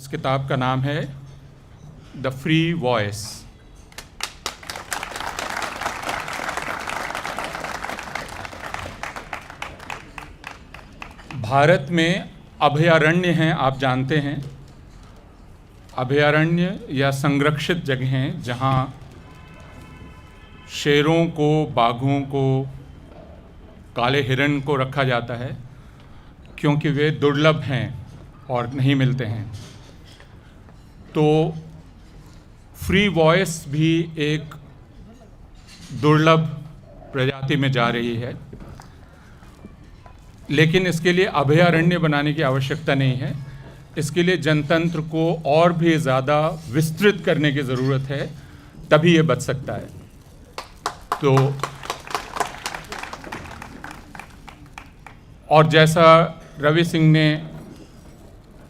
इस किताब का नाम है द फ्री वॉइस। भारत में अभयारण्य हैं, आप जानते हैं, अभयारण्य या संरक्षित जगहें जहां शेरों को, बाघों को, काले हिरण को रखा जाता है क्योंकि वे दुर्लभ हैं और नहीं मिलते हैं। तो फ्री वॉइस भी एक दुर्लभ प्रजाति में जा रही है, लेकिन इसके लिए अभयारण्य बनाने की आवश्यकता नहीं है। इसके लिए जनतंत्र को और भी ज़्यादा विस्तृत करने की ज़रूरत है, तभी ये बच सकता है। तो और जैसा रवि सिंह ने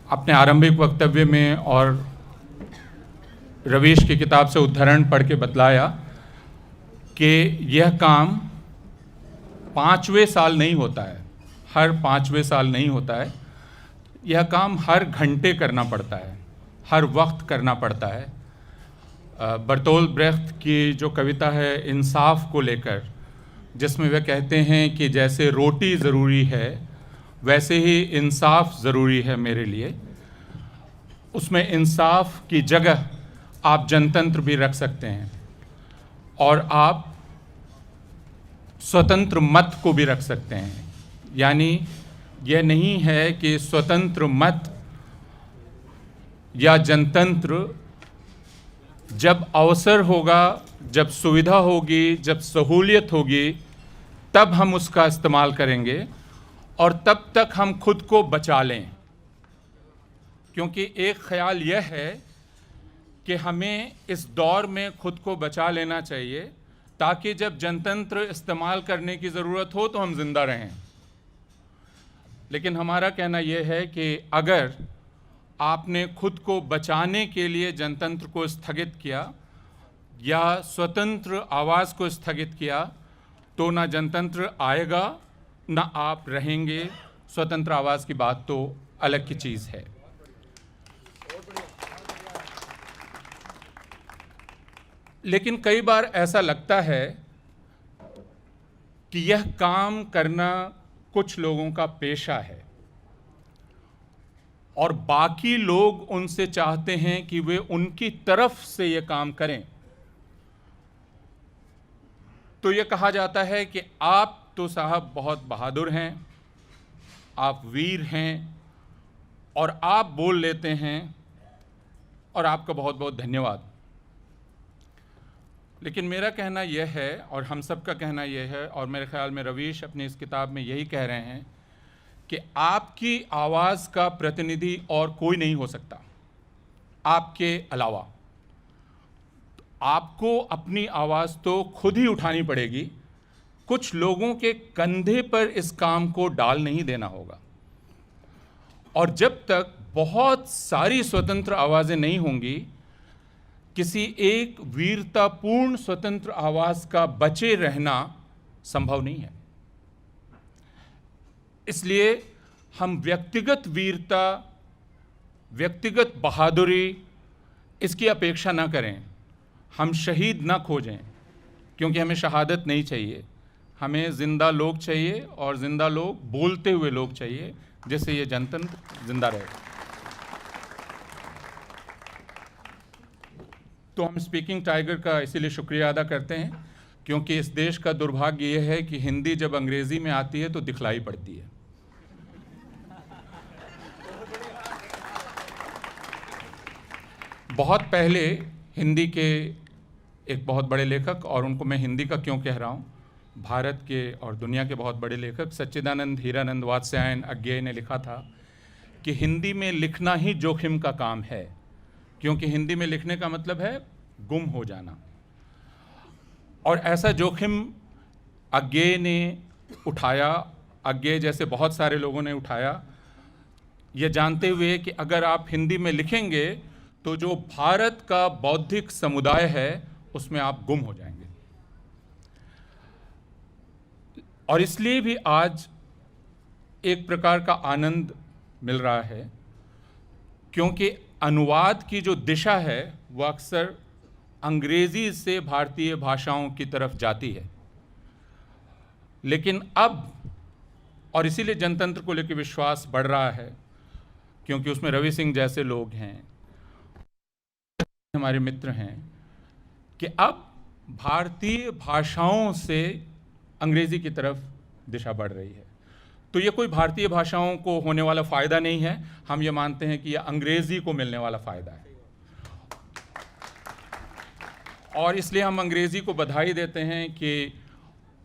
अपने आरंभिक वक्तव्य में और रवीश की किताब से उद्धरण पढ़ के बतलाया कि यह काम 5वें साल नहीं होता है, हर 5वें साल नहीं होता है। यह काम हर घंटे करना पड़ता है, हर वक्त करना पड़ता है। बर्तोल्ट ब्रेख्त की जो कविता है इंसाफ को लेकर, जिसमें वे कहते हैं कि जैसे रोटी ज़रूरी है वैसे ही इंसाफ ज़रूरी है मेरे लिए, उसमें इंसाफ की जगह आप जनतंत्र भी रख सकते हैं और आप स्वतंत्र मत को भी रख सकते हैं। यानी यह नहीं है कि स्वतंत्र मत या जनतंत्र जब अवसर होगा, जब सुविधा होगी, जब सहूलियत होगी, तब हम उसका इस्तेमाल करेंगे और तब तक हम खुद को बचा लें। क्योंकि एक ख्याल यह है कि हमें इस दौर में खुद को बचा लेना चाहिए ताकि जब जनतंत्र इस्तेमाल करने की ज़रूरत हो तो हम जिंदा रहें। लेकिन हमारा कहना यह है कि अगर आपने खुद को बचाने के लिए जनतंत्र को स्थगित किया या स्वतंत्र आवाज़ को स्थगित किया तो ना जनतंत्र आएगा ना आप रहेंगे। स्वतंत्र आवाज़ की बात तो अलग की चीज़ है। लेकिन कई बार ऐसा लगता है कि यह काम करना कुछ लोगों का पेशा है और बाकी लोग उनसे चाहते हैं कि वे उनकी तरफ से यह काम करें। तो यह कहा जाता है कि आप तो साहब बहुत बहादुर हैं, आप वीर हैं और आप बोल लेते हैं और आपका बहुत बहुत धन्यवाद। लेकिन मेरा कहना यह है और हम सब का कहना यह है, और मेरे ख्याल में रवीश अपनी इस किताब में यही कह रहे हैं कि आपकी आवाज़ का प्रतिनिधि और कोई नहीं हो सकता आपके अलावा। आपको अपनी आवाज़ तो खुद ही उठानी पड़ेगी, कुछ लोगों के कंधे पर इस काम को डाल नहीं देना होगा। और जब तक बहुत सारी स्वतंत्र आवाज़ें नहीं होंगी, किसी एक वीरतापूर्ण स्वतंत्र आवाज़ का बचे रहना संभव नहीं है। इसलिए हम व्यक्तिगत वीरता, व्यक्तिगत बहादुरी इसकी अपेक्षा ना करें, हम शहीद ना खोजें, क्योंकि हमें शहादत नहीं चाहिए। हमें ज़िंदा लोग चाहिए और ज़िंदा लोग, बोलते हुए लोग चाहिए, जिससे ये जनतंत्र जिंदा रहे। तो हम स्पीकिंग टाइगर का इसीलिए शुक्रिया अदा करते हैं क्योंकि इस देश का दुर्भाग्य यह है कि हिंदी जब अंग्रेज़ी में आती है तो दिखलाई पड़ती है। बहुत पहले हिंदी के एक बहुत बड़े लेखक, और उनको मैं हिंदी का क्यों कह रहा हूँ, भारत के और दुनिया के बहुत बड़े लेखक सच्चिदानंद हीरानंद वात्स्यायन अज्ञेय ने लिखा था कि हिंदी में लिखना ही जोखिम का काम है, क्योंकि हिंदी में लिखने का मतलब है गुम हो जाना। और ऐसा जोखिम अज्ञेय ने उठाया, अज्ञेय जैसे बहुत सारे लोगों ने उठाया, ये जानते हुए कि अगर आप हिंदी में लिखेंगे तो जो भारत का बौद्धिक समुदाय है उसमें आप गुम हो जाएंगे। और इसलिए भी आज एक प्रकार का आनंद मिल रहा है क्योंकि अनुवाद की जो दिशा है वह अक्सर अंग्रेजी से भारतीय भाषाओं की तरफ जाती है, लेकिन अब, और इसीलिए जनतंत्र को लेकर विश्वास बढ़ रहा है, क्योंकि उसमें रवि सिंह जैसे लोग हैं, हमारे मित्र हैं, कि अब भारतीय भाषाओं से अंग्रेजी की तरफ दिशा बढ़ रही है। तो ये कोई भारतीय भाषाओं को होने वाला फ़ायदा नहीं है, हम ये मानते हैं कि यह अंग्रेजी को मिलने वाला फ़ायदा है, और इसलिए हम अंग्रेजी को बधाई देते हैं कि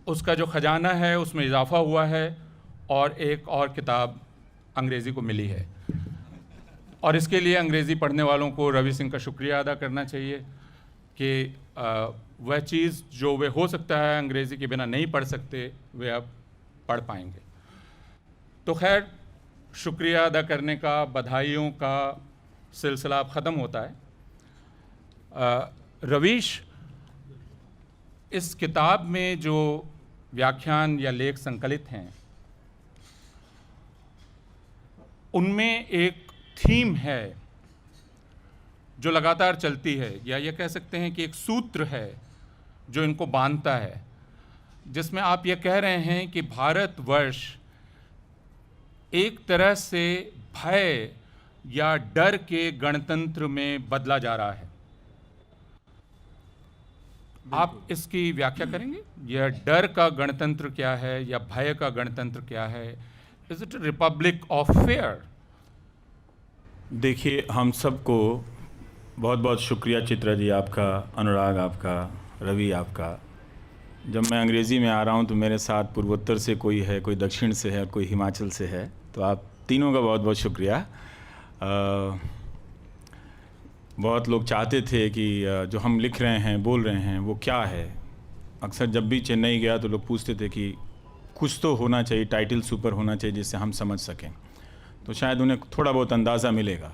उसका जो खजाना है उसमें इजाफा हुआ है और एक और किताब अंग्रेजी को मिली है। और इसके लिए अंग्रेज़ी पढ़ने वालों को रवि सिंह का शुक्रिया अदा करना चाहिए कि वह चीज़ जो वे हो सकता है अंग्रेज़ी के बिना नहीं पढ़ सकते, वे अब पढ़ पाएंगे। तो खैर, शुक्रिया अदा करने का, बधाइयों का सिलसिला अब ख़त्म होता है। रवीश, इस किताब में जो व्याख्यान या लेख संकलित हैं, उनमें एक थीम है जो लगातार चलती है, या ये कह सकते हैं कि एक सूत्र है जो इनको बांधता है, जिसमें आप ये कह रहे हैं कि भारतवर्ष एक तरह से भय या डर के गणतंत्र में बदला जा रहा है। आप इसकी व्याख्या करेंगे? यह डर का गणतंत्र क्या है या भय का गणतंत्र क्या है? Is it Republic of fair? देखिए, हम सबको बहुत बहुत शुक्रिया चित्रा जी आपका, अनुराग आपका, रवि आपका। जब मैं अंग्रेज़ी में आ रहा हूँ तो मेरे साथ पूर्वोत्तर से कोई है, कोई दक्षिण से है, कोई हिमाचल से है, तो आप तीनों का बहुत बहुत शुक्रिया। बहुत लोग चाहते थे कि जो हम लिख रहे हैं, बोल रहे हैं, वो क्या है। अक्सर जब भी चेन्नई गया तो लोग पूछते थे कि कुछ तो होना चाहिए, टाइटल सुपर होना चाहिए जिससे हम समझ सकें, तो शायद उन्हें थोड़ा बहुत अंदाज़ा मिलेगा।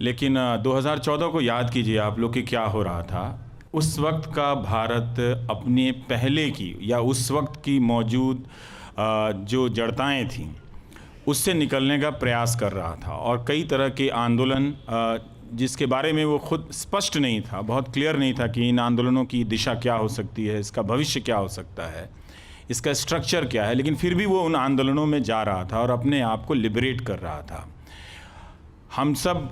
लेकिन 2014 को याद कीजिए आप लोग कि क्या हो रहा था। उस वक्त का भारत अपने पहले की या उस वक्त की मौजूद जो जड़ताएं थीं उससे निकलने का प्रयास कर रहा था, और कई तरह के आंदोलन जिसके बारे में वो खुद स्पष्ट नहीं था, बहुत क्लियर नहीं था कि इन आंदोलनों की दिशा क्या हो सकती है, इसका भविष्य क्या हो सकता है, इसका स्ट्रक्चर क्या है, लेकिन फिर भी वो उन आंदोलनों में जा रहा था और अपने आप को लिबरेट कर रहा था। हम सब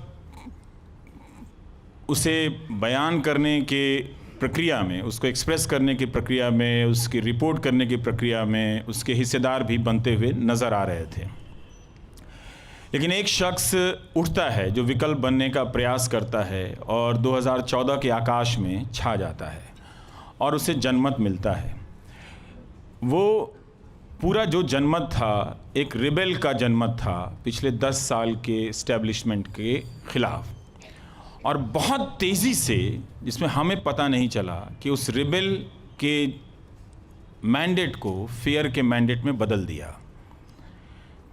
उसे बयान करने के प्रक्रिया में, उसको एक्सप्रेस करने की प्रक्रिया में, उसकी रिपोर्ट करने की प्रक्रिया में उसके हिस्सेदार भी बनते हुए नज़र आ रहे थे। लेकिन एक शख्स उठता है जो विकल्प बनने का प्रयास करता है और 2014 के आकाश में छा जाता है और उसे जनमत मिलता है। वो पूरा जो जनमत था एक रिबेल का जनमत था पिछले 10 साल के इस्टेब्लिशमेंट के ख़िलाफ़, और बहुत तेज़ी से, जिसमें हमें पता नहीं चला कि उस रिबेल के मैंडेट को फेयर के मैंडेट में बदल दिया।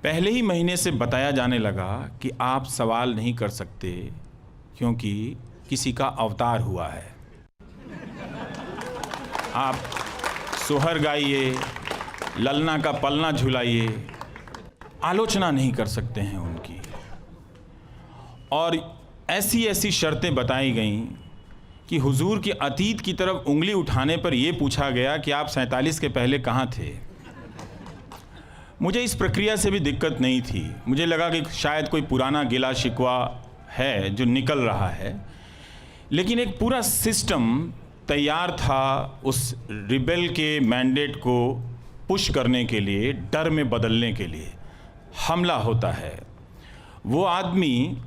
पहले ही महीने से बताया जाने लगा कि आप सवाल नहीं कर सकते क्योंकि किसी का अवतार हुआ है। आप सोहर गाइए, ललना का पलना झुलाइए, आलोचना नहीं कर सकते हैं उनकी। और ऐसी ऐसी शर्तें बताई गईं कि हुजूर की अतीत की तरफ उंगली उठाने पर यह पूछा गया कि आप 47 के पहले कहाँ थे। मुझे इस प्रक्रिया से भी दिक्कत नहीं थी। मुझे लगा कि शायद कोई पुराना गिला शिकवा है जो निकल रहा है, लेकिन एक पूरा सिस्टम तैयार था उस रिबेल के मैंडेट को पुश करने के लिए, डर में बदलने के लिए। हमला होता है। वो आदमी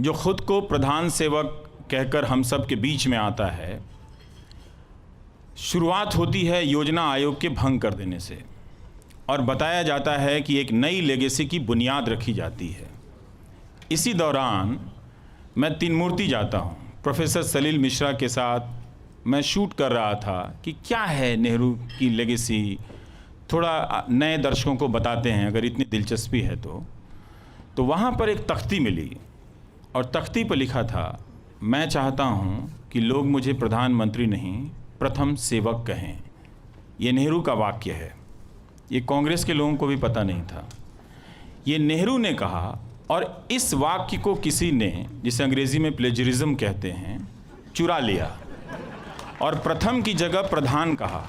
जो ख़ुद को प्रधान सेवक कहकर हम सब के बीच में आता है, शुरुआत होती है योजना आयोग के भंग कर देने से, और बताया जाता है कि एक नई लेगेसी की बुनियाद रखी जाती है। इसी दौरान मैं तीनमूर्ति जाता हूँ, प्रोफेसर सलील मिश्रा के साथ मैं शूट कर रहा था कि क्या है नेहरू की लेगेसी, थोड़ा नए दर्शकों को बताते हैं अगर इतनी दिलचस्पी है तो वहाँ पर एक तख्ती मिली और तख्ती पर लिखा था, मैं चाहता हूँ कि लोग मुझे प्रधानमंत्री नहीं प्रथम सेवक कहें। ये नेहरू का वाक्य है। ये कांग्रेस के लोगों को भी पता नहीं था। ये नेहरू ने कहा और इस वाक्य को किसी ने, जिसे अंग्रेजी में प्लेजरिज्म कहते हैं, चुरा लिया और प्रथम की जगह प्रधान कहा।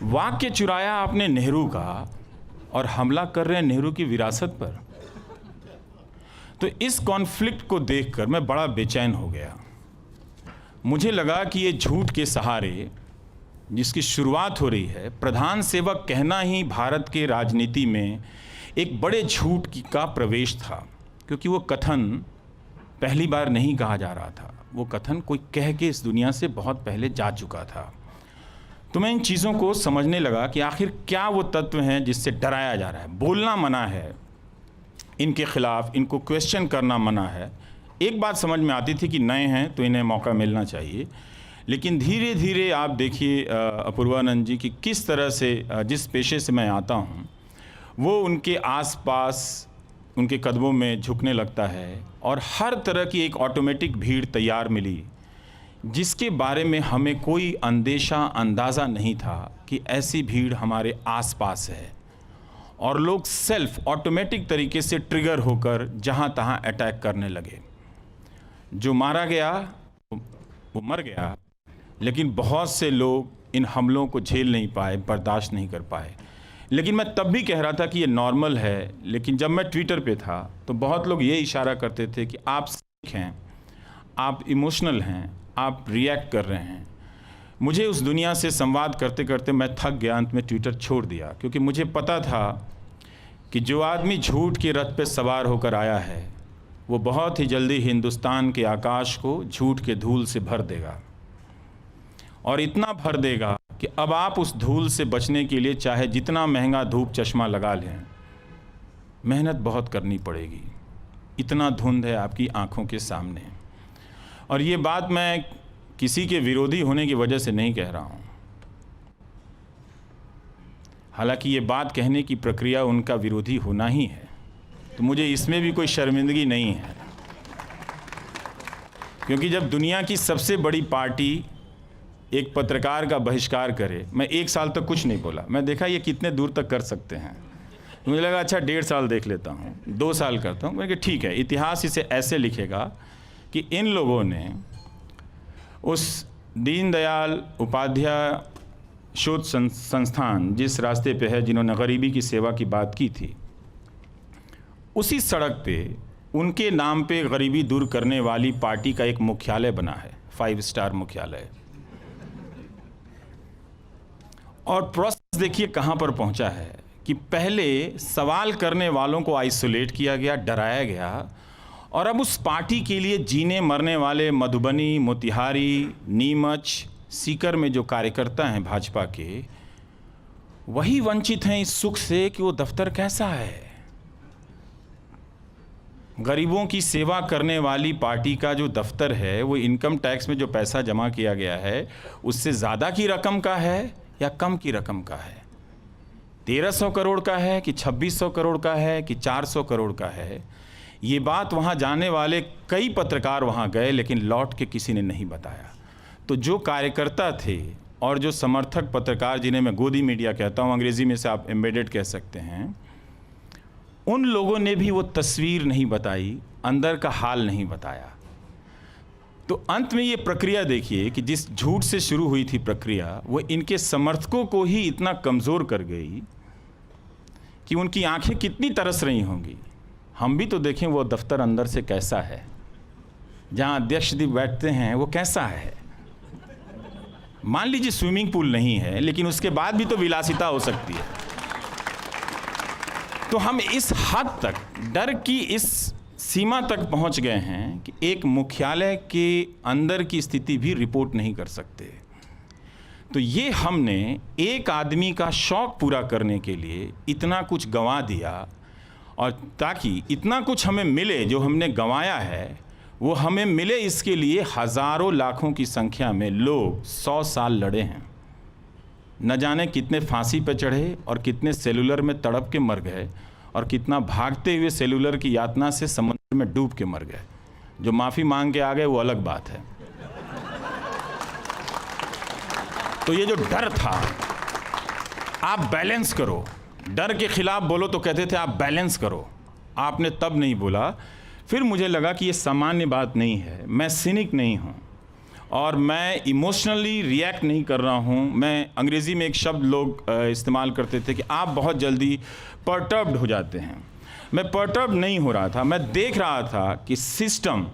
वाक्य चुराया आपने नेहरू का और हमला कर रहे हैं नेहरू की विरासत पर। तो इस कॉन्फ्लिक्ट को देखकर मैं बड़ा बेचैन हो गया। मुझे लगा कि ये झूठ के सहारे जिसकी शुरुआत हो रही है, प्रधान सेवक कहना ही भारत के राजनीति में एक बड़े झूठ का प्रवेश था, क्योंकि वो कथन पहली बार नहीं कहा जा रहा था। वो कथन कोई कह के इस दुनिया से बहुत पहले जा चुका था। तो मैं इन चीज़ों को समझने लगा कि आखिर क्या वो तत्व हैं जिससे डराया जा रहा है। बोलना मना है इनके खिलाफ, इनको क्वेश्चन करना मना है। एक बात समझ में आती थी कि नए हैं तो इन्हें मौका मिलना चाहिए, लेकिन धीरे धीरे आप देखिए अपूर्वानंद जी कि किस तरह से जिस पेशे से मैं आता हूँ वो उनके आसपास उनके कदमों में झुकने लगता है, और हर तरह की एक ऑटोमेटिक भीड़ तैयार मिली जिसके बारे में हमें कोई अंदाज़ा नहीं था कि ऐसी भीड़ हमारे आसपास है, और लोग सेल्फ ऑटोमेटिक तरीके से ट्रिगर होकर जहाँ तहाँ अटैक करने लगे। जो मारा गया वो मर गया, लेकिन बहुत से लोग इन हमलों को झेल नहीं पाए, बर्दाश्त नहीं कर पाए। लेकिन मैं तब भी कह रहा था कि ये नॉर्मल है, लेकिन जब मैं ट्विटर पे था तो बहुत लोग ये इशारा करते थे कि आप सिक हैं, आप इमोशनल हैं, आप रिएक्ट कर रहे हैं। मुझे उस दुनिया से संवाद करते करते मैं थक गया, अंत में ट्विटर छोड़ दिया, क्योंकि मुझे पता था कि जो आदमी झूठ के रथ पे सवार होकर आया है वो बहुत ही जल्दी हिंदुस्तान के आकाश को झूठ के धूल से भर देगा, और इतना भर देगा कि अब आप उस धूल से बचने के लिए चाहे जितना महंगा धूप चश्मा लगा लें, मेहनत बहुत करनी पड़ेगी। इतना धुंध है आपकी आंखों के सामने। और ये बात मैं किसी के विरोधी होने की वजह से नहीं कह रहा हूँ, हालांकि ये बात कहने की प्रक्रिया उनका विरोधी होना ही है, तो मुझे इसमें भी कोई शर्मिंदगी नहीं है, क्योंकि जब दुनिया की सबसे बड़ी पार्टी एक पत्रकार का बहिष्कार करे, मैं 1 साल तक कुछ नहीं बोला, मैं देखा ये कितने दूर तक कर सकते हैं। मुझे लगा अच्छा 1.5 साल देख लेता हूँ, 2 साल करता हूँ। मैंने कहा ठीक है, इतिहास इसे ऐसे लिखेगा कि इन लोगों ने उस दीनदयाल उपाध्याय शोध संस्थान जिस रास्ते पे है, जिन्होंने गरीबी की सेवा की बात की थी, उसी सड़क पे उनके नाम पे गरीबी दूर करने वाली पार्टी का एक मुख्यालय बना है, 5 स्टार मुख्यालय। और प्रोसेस देखिए कहाँ पर पहुँचा है कि पहले सवाल करने वालों को आइसोलेट किया गया, डराया गया, और अब उस पार्टी के लिए जीने मरने वाले मधुबनी, मोतिहारी, नीमच, सीकर में जो कार्यकर्ता हैं भाजपा के, वही वंचित हैं इस सुख से कि वो दफ्तर कैसा है। गरीबों की सेवा करने वाली पार्टी का जो दफ्तर है वो इनकम टैक्स में जो पैसा जमा किया गया है उससे ज़्यादा की रकम का है या कम की रकम का है, 1300 करोड़ का है कि 2600 करोड़ का है कि 400 करोड़ का है। ये बात वहाँ जाने वाले कई पत्रकार वहाँ गए, लेकिन लौट के किसी ने नहीं बताया। तो जो कार्यकर्ता थे और जो समर्थक पत्रकार, जिन्हें मैं गोदी मीडिया कहता हूँ, अंग्रेज़ी में से आप एम्बेडेड कह सकते हैं, उन लोगों ने भी वो तस्वीर नहीं बताई, अंदर का हाल नहीं बताया। तो अंत में ये प्रक्रिया देखिए कि जिस झूठ से शुरू हुई थी प्रक्रिया, वो इनके समर्थकों को ही इतना कमज़ोर कर गई कि उनकी आंखें कितनी तरस रही होंगी। हम भी तो देखें वो दफ्तर अंदर से कैसा है, जहाँ अध्यक्ष जी बैठते हैं वो कैसा है। मान लीजिए स्विमिंग पूल नहीं है, लेकिन उसके बाद भी तो विलासिता हो सकती है। तो हम इस हद तक डर की इस सीमा तक पहुंच गए हैं कि एक मुख्यालय के अंदर की स्थिति भी रिपोर्ट नहीं कर सकते। तो ये हमने एक आदमी का शौक पूरा करने के लिए इतना कुछ गंवा दिया, और ताकि इतना कुछ हमें मिले जो हमने गंवाया है वो हमें मिले, इसके लिए हज़ारों लाखों की संख्या में लोग 100 साल लड़े हैं। न जाने कितने फांसी पे चढ़े और कितने सेलुलर में तड़प के मर गए, और कितना भागते हुए सेलुलर की यातना से समुद्र में डूब के मर गए। जो माफ़ी मांग के आ गए वो अलग बात है। तो ये जो डर था, आप बैलेंस करो। डर के खिलाफ बोलो तो कहते थे आप बैलेंस करो, आपने तब नहीं बोला। फिर मुझे लगा कि ये सामान्य बात नहीं है, मैं सिनिक नहीं हूँ और मैं इमोशनली रिएक्ट नहीं कर रहा हूँ। मैं अंग्रेज़ी में एक शब्द लोग इस्तेमाल करते थे कि आप बहुत जल्दी पर्टर्ब्ड हो जाते हैं। मैं पर्टर्ब नहीं हो रहा था, मैं देख रहा था कि सिस्टम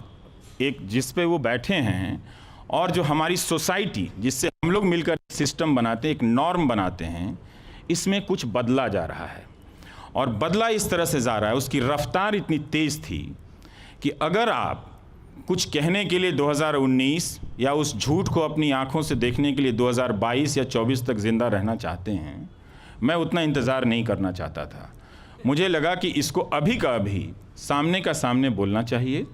एक जिस पे वो बैठे हैं और जो हमारी सोसाइटी जिससे हम लोग मिलकर सिस्टम बनाते हैं, एक नॉर्म बनाते हैं, इसमें कुछ बदला जा रहा है और बदला इस तरह से जा रहा है, उसकी रफ्तार इतनी तेज़ थी कि अगर आप कुछ कहने के लिए 2019 या उस झूठ को अपनी आंखों से देखने के लिए 2022 या 24 तक ज़िंदा रहना चाहते हैं, मैं उतना इंतज़ार नहीं करना चाहता था। मुझे लगा कि इसको अभी का अभी सामने का सामने बोलना चाहिए।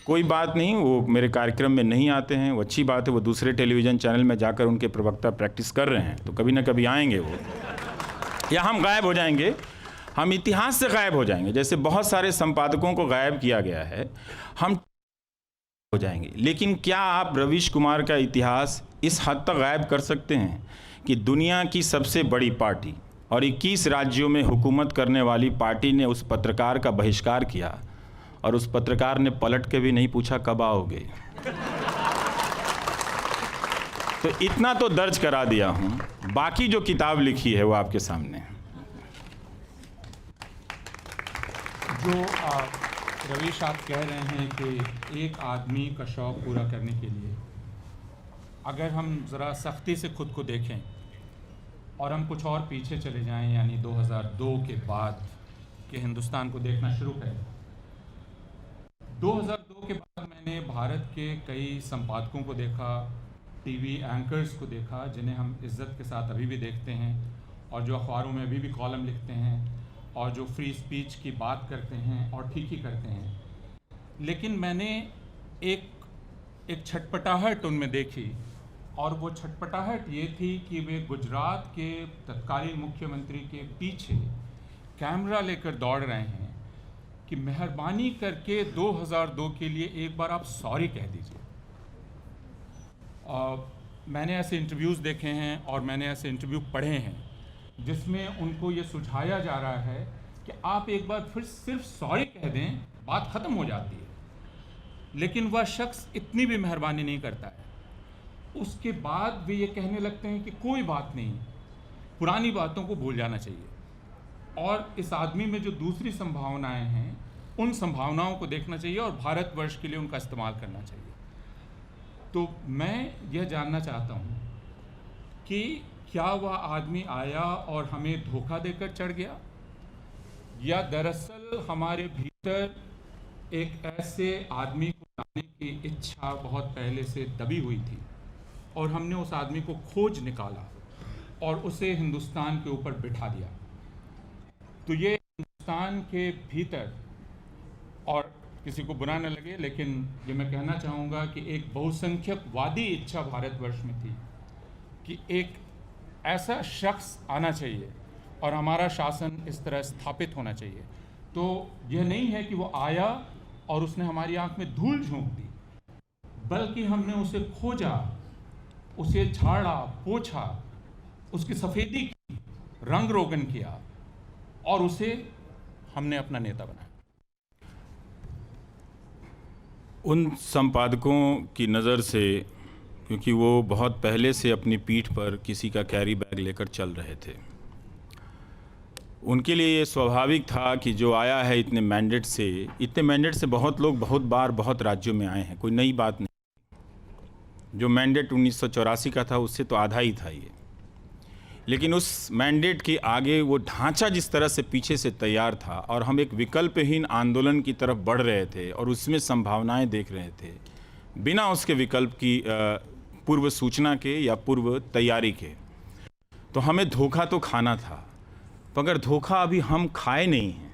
कोई बात नहीं, वो मेरे कार्यक्रम में नहीं आते हैं, वो अच्छी बात है, वो दूसरे टेलीविज़न चैनल में जाकर उनके प्रवक्ता प्रैक्टिस कर रहे हैं, तो कभी ना कभी आएंगे वो, या हम गायब हो जाएंगे, हम इतिहास से गायब हो जाएंगे। जैसे बहुत सारे संपादकों को गायब किया गया है, हम हो जाएंगे। लेकिन क्या आप रवीश कुमार का इतिहास इस हद तक गायब कर सकते हैं कि दुनिया की सबसे बड़ी पार्टी और 21 राज्यों में हुकूमत करने वाली पार्टी ने उस पत्रकार का बहिष्कार किया और उस पत्रकार ने पलट के भी नहीं पूछा कब आओगे? तो इतना तो दर्ज करा दिया हूं, बाकी जो किताब लिखी है वो आपके सामने है। जो रवीश आप कह रहे हैं कि एक आदमी का शौक़ पूरा करने के लिए अगर हम ज़रा सख्ती से खुद को देखें और हम कुछ और पीछे चले जाएं, यानी 2002 के बाद के हिंदुस्तान को देखना शुरू करें। 2002 के बाद मैंने भारत के कई संपादकों को देखा, टीवी एंकर्स को देखा, जिन्हें हम इज़्ज़त के साथ अभी भी देखते हैं और जो अखबारों में अभी भी कॉलम लिखते हैं और जो फ्री स्पीच की बात करते हैं और ठीक ही करते हैं। लेकिन मैंने एक छटपटाहट उनमें देखी और वो छटपटाहट ये थी कि वे गुजरात के तत्कालीन मुख्यमंत्री के पीछे कैमरा लेकर दौड़ रहे हैं कि मेहरबानी करके 2002 के लिए एक बार आप सॉरी कह दीजिए। मैंने ऐसे इंटरव्यूज़ देखे हैं और मैंने ऐसे इंटरव्यू पढ़े हैं जिसमें उनको ये सुझाया जा रहा है कि आप एक बार फिर सिर्फ सॉरी कह दें, बात ख़त्म हो जाती है। लेकिन वह शख्स इतनी भी मेहरबानी नहीं करता है। उसके बाद वे ये कहने लगते हैं कि कोई बात नहीं, पुरानी बातों को भूल जाना चाहिए और इस आदमी में जो दूसरी संभावनाएं हैं उन संभावनाओं को देखना चाहिए और भारतवर्ष के लिए उनका इस्तेमाल करना चाहिए। तो मैं यह जानना चाहता हूँ कि क्या वह आदमी आया और हमें धोखा देकर चढ़ गया, या दरअसल हमारे भीतर एक ऐसे आदमी को लाने की इच्छा बहुत पहले से दबी हुई थी और हमने उस आदमी को खोज निकाला और उसे हिंदुस्तान के ऊपर बिठा दिया। तो ये हिंदुस्तान के भीतर, और किसी को बुरा न लगे लेकिन ये मैं कहना चाहूँगा कि एक बहुसंख्यकवादी इच्छा भारतवर्ष में थी कि एक ऐसा शख्स आना चाहिए और हमारा शासन इस तरह स्थापित होना चाहिए। तो यह नहीं है कि वो आया और उसने हमारी आंख में धूल झोंक दी, बल्कि हमने उसे खोजा, उसे झाड़ा पोछा, उसकी सफ़ेदी की, रंग रोगन किया और उसे हमने अपना नेता बनाया। उन संपादकों की नज़र से, क्योंकि वो बहुत पहले से अपनी पीठ पर किसी का कैरी बैग लेकर चल रहे थे, उनके लिए ये स्वाभाविक था कि जो आया है इतने मैंडेट से बहुत लोग बहुत बार बहुत राज्यों में आए हैं, कोई नई बात नहीं। जो मैंडेट 1984 का था उससे तो आधा ही था ये, लेकिन उस मैंडेट के आगे वो ढांचा जिस तरह से पीछे से तैयार था और हम एक विकल्पहीन आंदोलन की तरफ बढ़ रहे थे और उसमें संभावनाएं देख रहे थे बिना उसके विकल्प की पूर्व सूचना के या पूर्व तैयारी के, तो हमें धोखा तो खाना था। मगर धोखा अभी हम खाए नहीं हैं,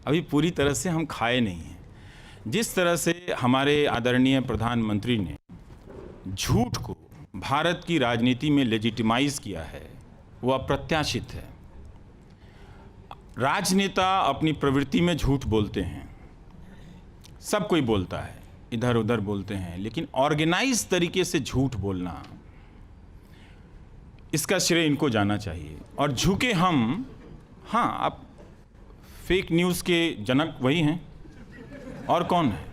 अभी पूरी तरह से हम खाए नहीं हैं। जिस तरह से हमारे आदरणीय प्रधानमंत्री ने झूठ को भारत की राजनीति में लेजिटिमाइज किया है, वो अप्रत्याशित है। राजनेता अपनी प्रवृत्ति में झूठ बोलते हैं, सब कोई बोलता है, इधर उधर बोलते हैं, लेकिन ऑर्गेनाइज तरीके से झूठ बोलना, इसका श्रेय इनको जाना चाहिए। और झुके हम, हाँ, आप फेक न्यूज़ के जनक वही हैं, और कौन है?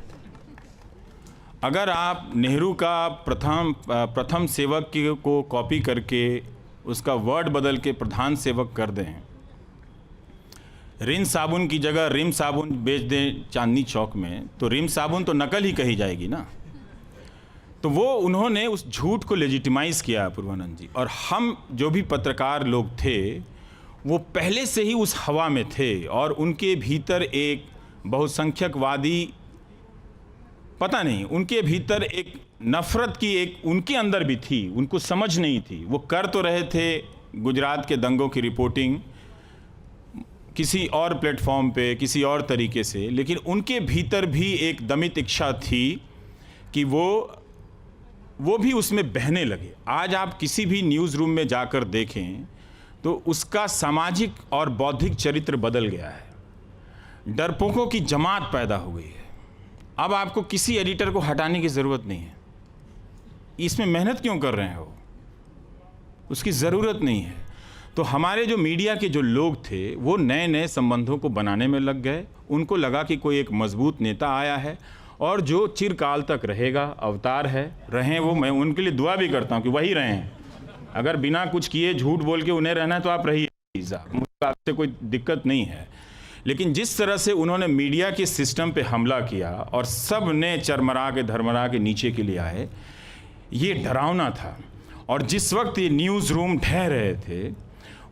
अगर आप नेहरू का प्रथम सेवक को कॉपी करके उसका वर्ड बदल के प्रधान सेवक कर दें, रिन साबुन की जगह रिम साबुन बेच दें चांदनी चौक में, तो रिम साबुन तो नकल ही कही जाएगी ना। तो वो उन्होंने उस झूठ को लेजिटिमाइज़ किया पूर्वानंद जी। और हम जो भी पत्रकार लोग थे वो पहले से ही उस हवा में थे, और उनके भीतर एक बहुसंख्यकवादी, पता नहीं, उनके भीतर एक नफ़रत की एक उनके अंदर भी थी, उनको समझ नहीं थी। वो कर तो रहे थे गुजरात के दंगों की रिपोर्टिंग किसी और प्लेटफॉर्म पे, किसी और तरीके से, लेकिन उनके भीतर भी एक दमित इच्छा थी कि वो भी उसमें बहने लगे। आज आप किसी भी न्यूज़ रूम में जाकर देखें तो उसका सामाजिक और बौद्धिक चरित्र बदल गया है। डरपोकों की जमात पैदा हो गई है। अब आपको किसी एडिटर को हटाने की ज़रूरत नहीं है। इसमें मेहनत क्यों कर रहे हो? उसकी ज़रूरत नहीं है। तो हमारे जो मीडिया के जो लोग थे वो नए नए संबंधों को बनाने में लग गए। उनको लगा कि कोई एक मजबूत नेता आया है और जो चिरकाल तक रहेगा, अवतार है, रहें वो। मैं उनके लिए दुआ भी करता हूँ कि वही रहें। अगर बिना कुछ किए झूठ बोल के उन्हें रहना है तो आप रहिए, मुझे आपसे कोई दिक्कत नहीं है। लेकिन जिस तरह से उन्होंने मीडिया के सिस्टम पे हमला किया और सब ने चरमरा के धरमरा के नीचे के लिए आए, ये डरावना था। और जिस वक्त ये न्यूज़ रूम ढह रहे थे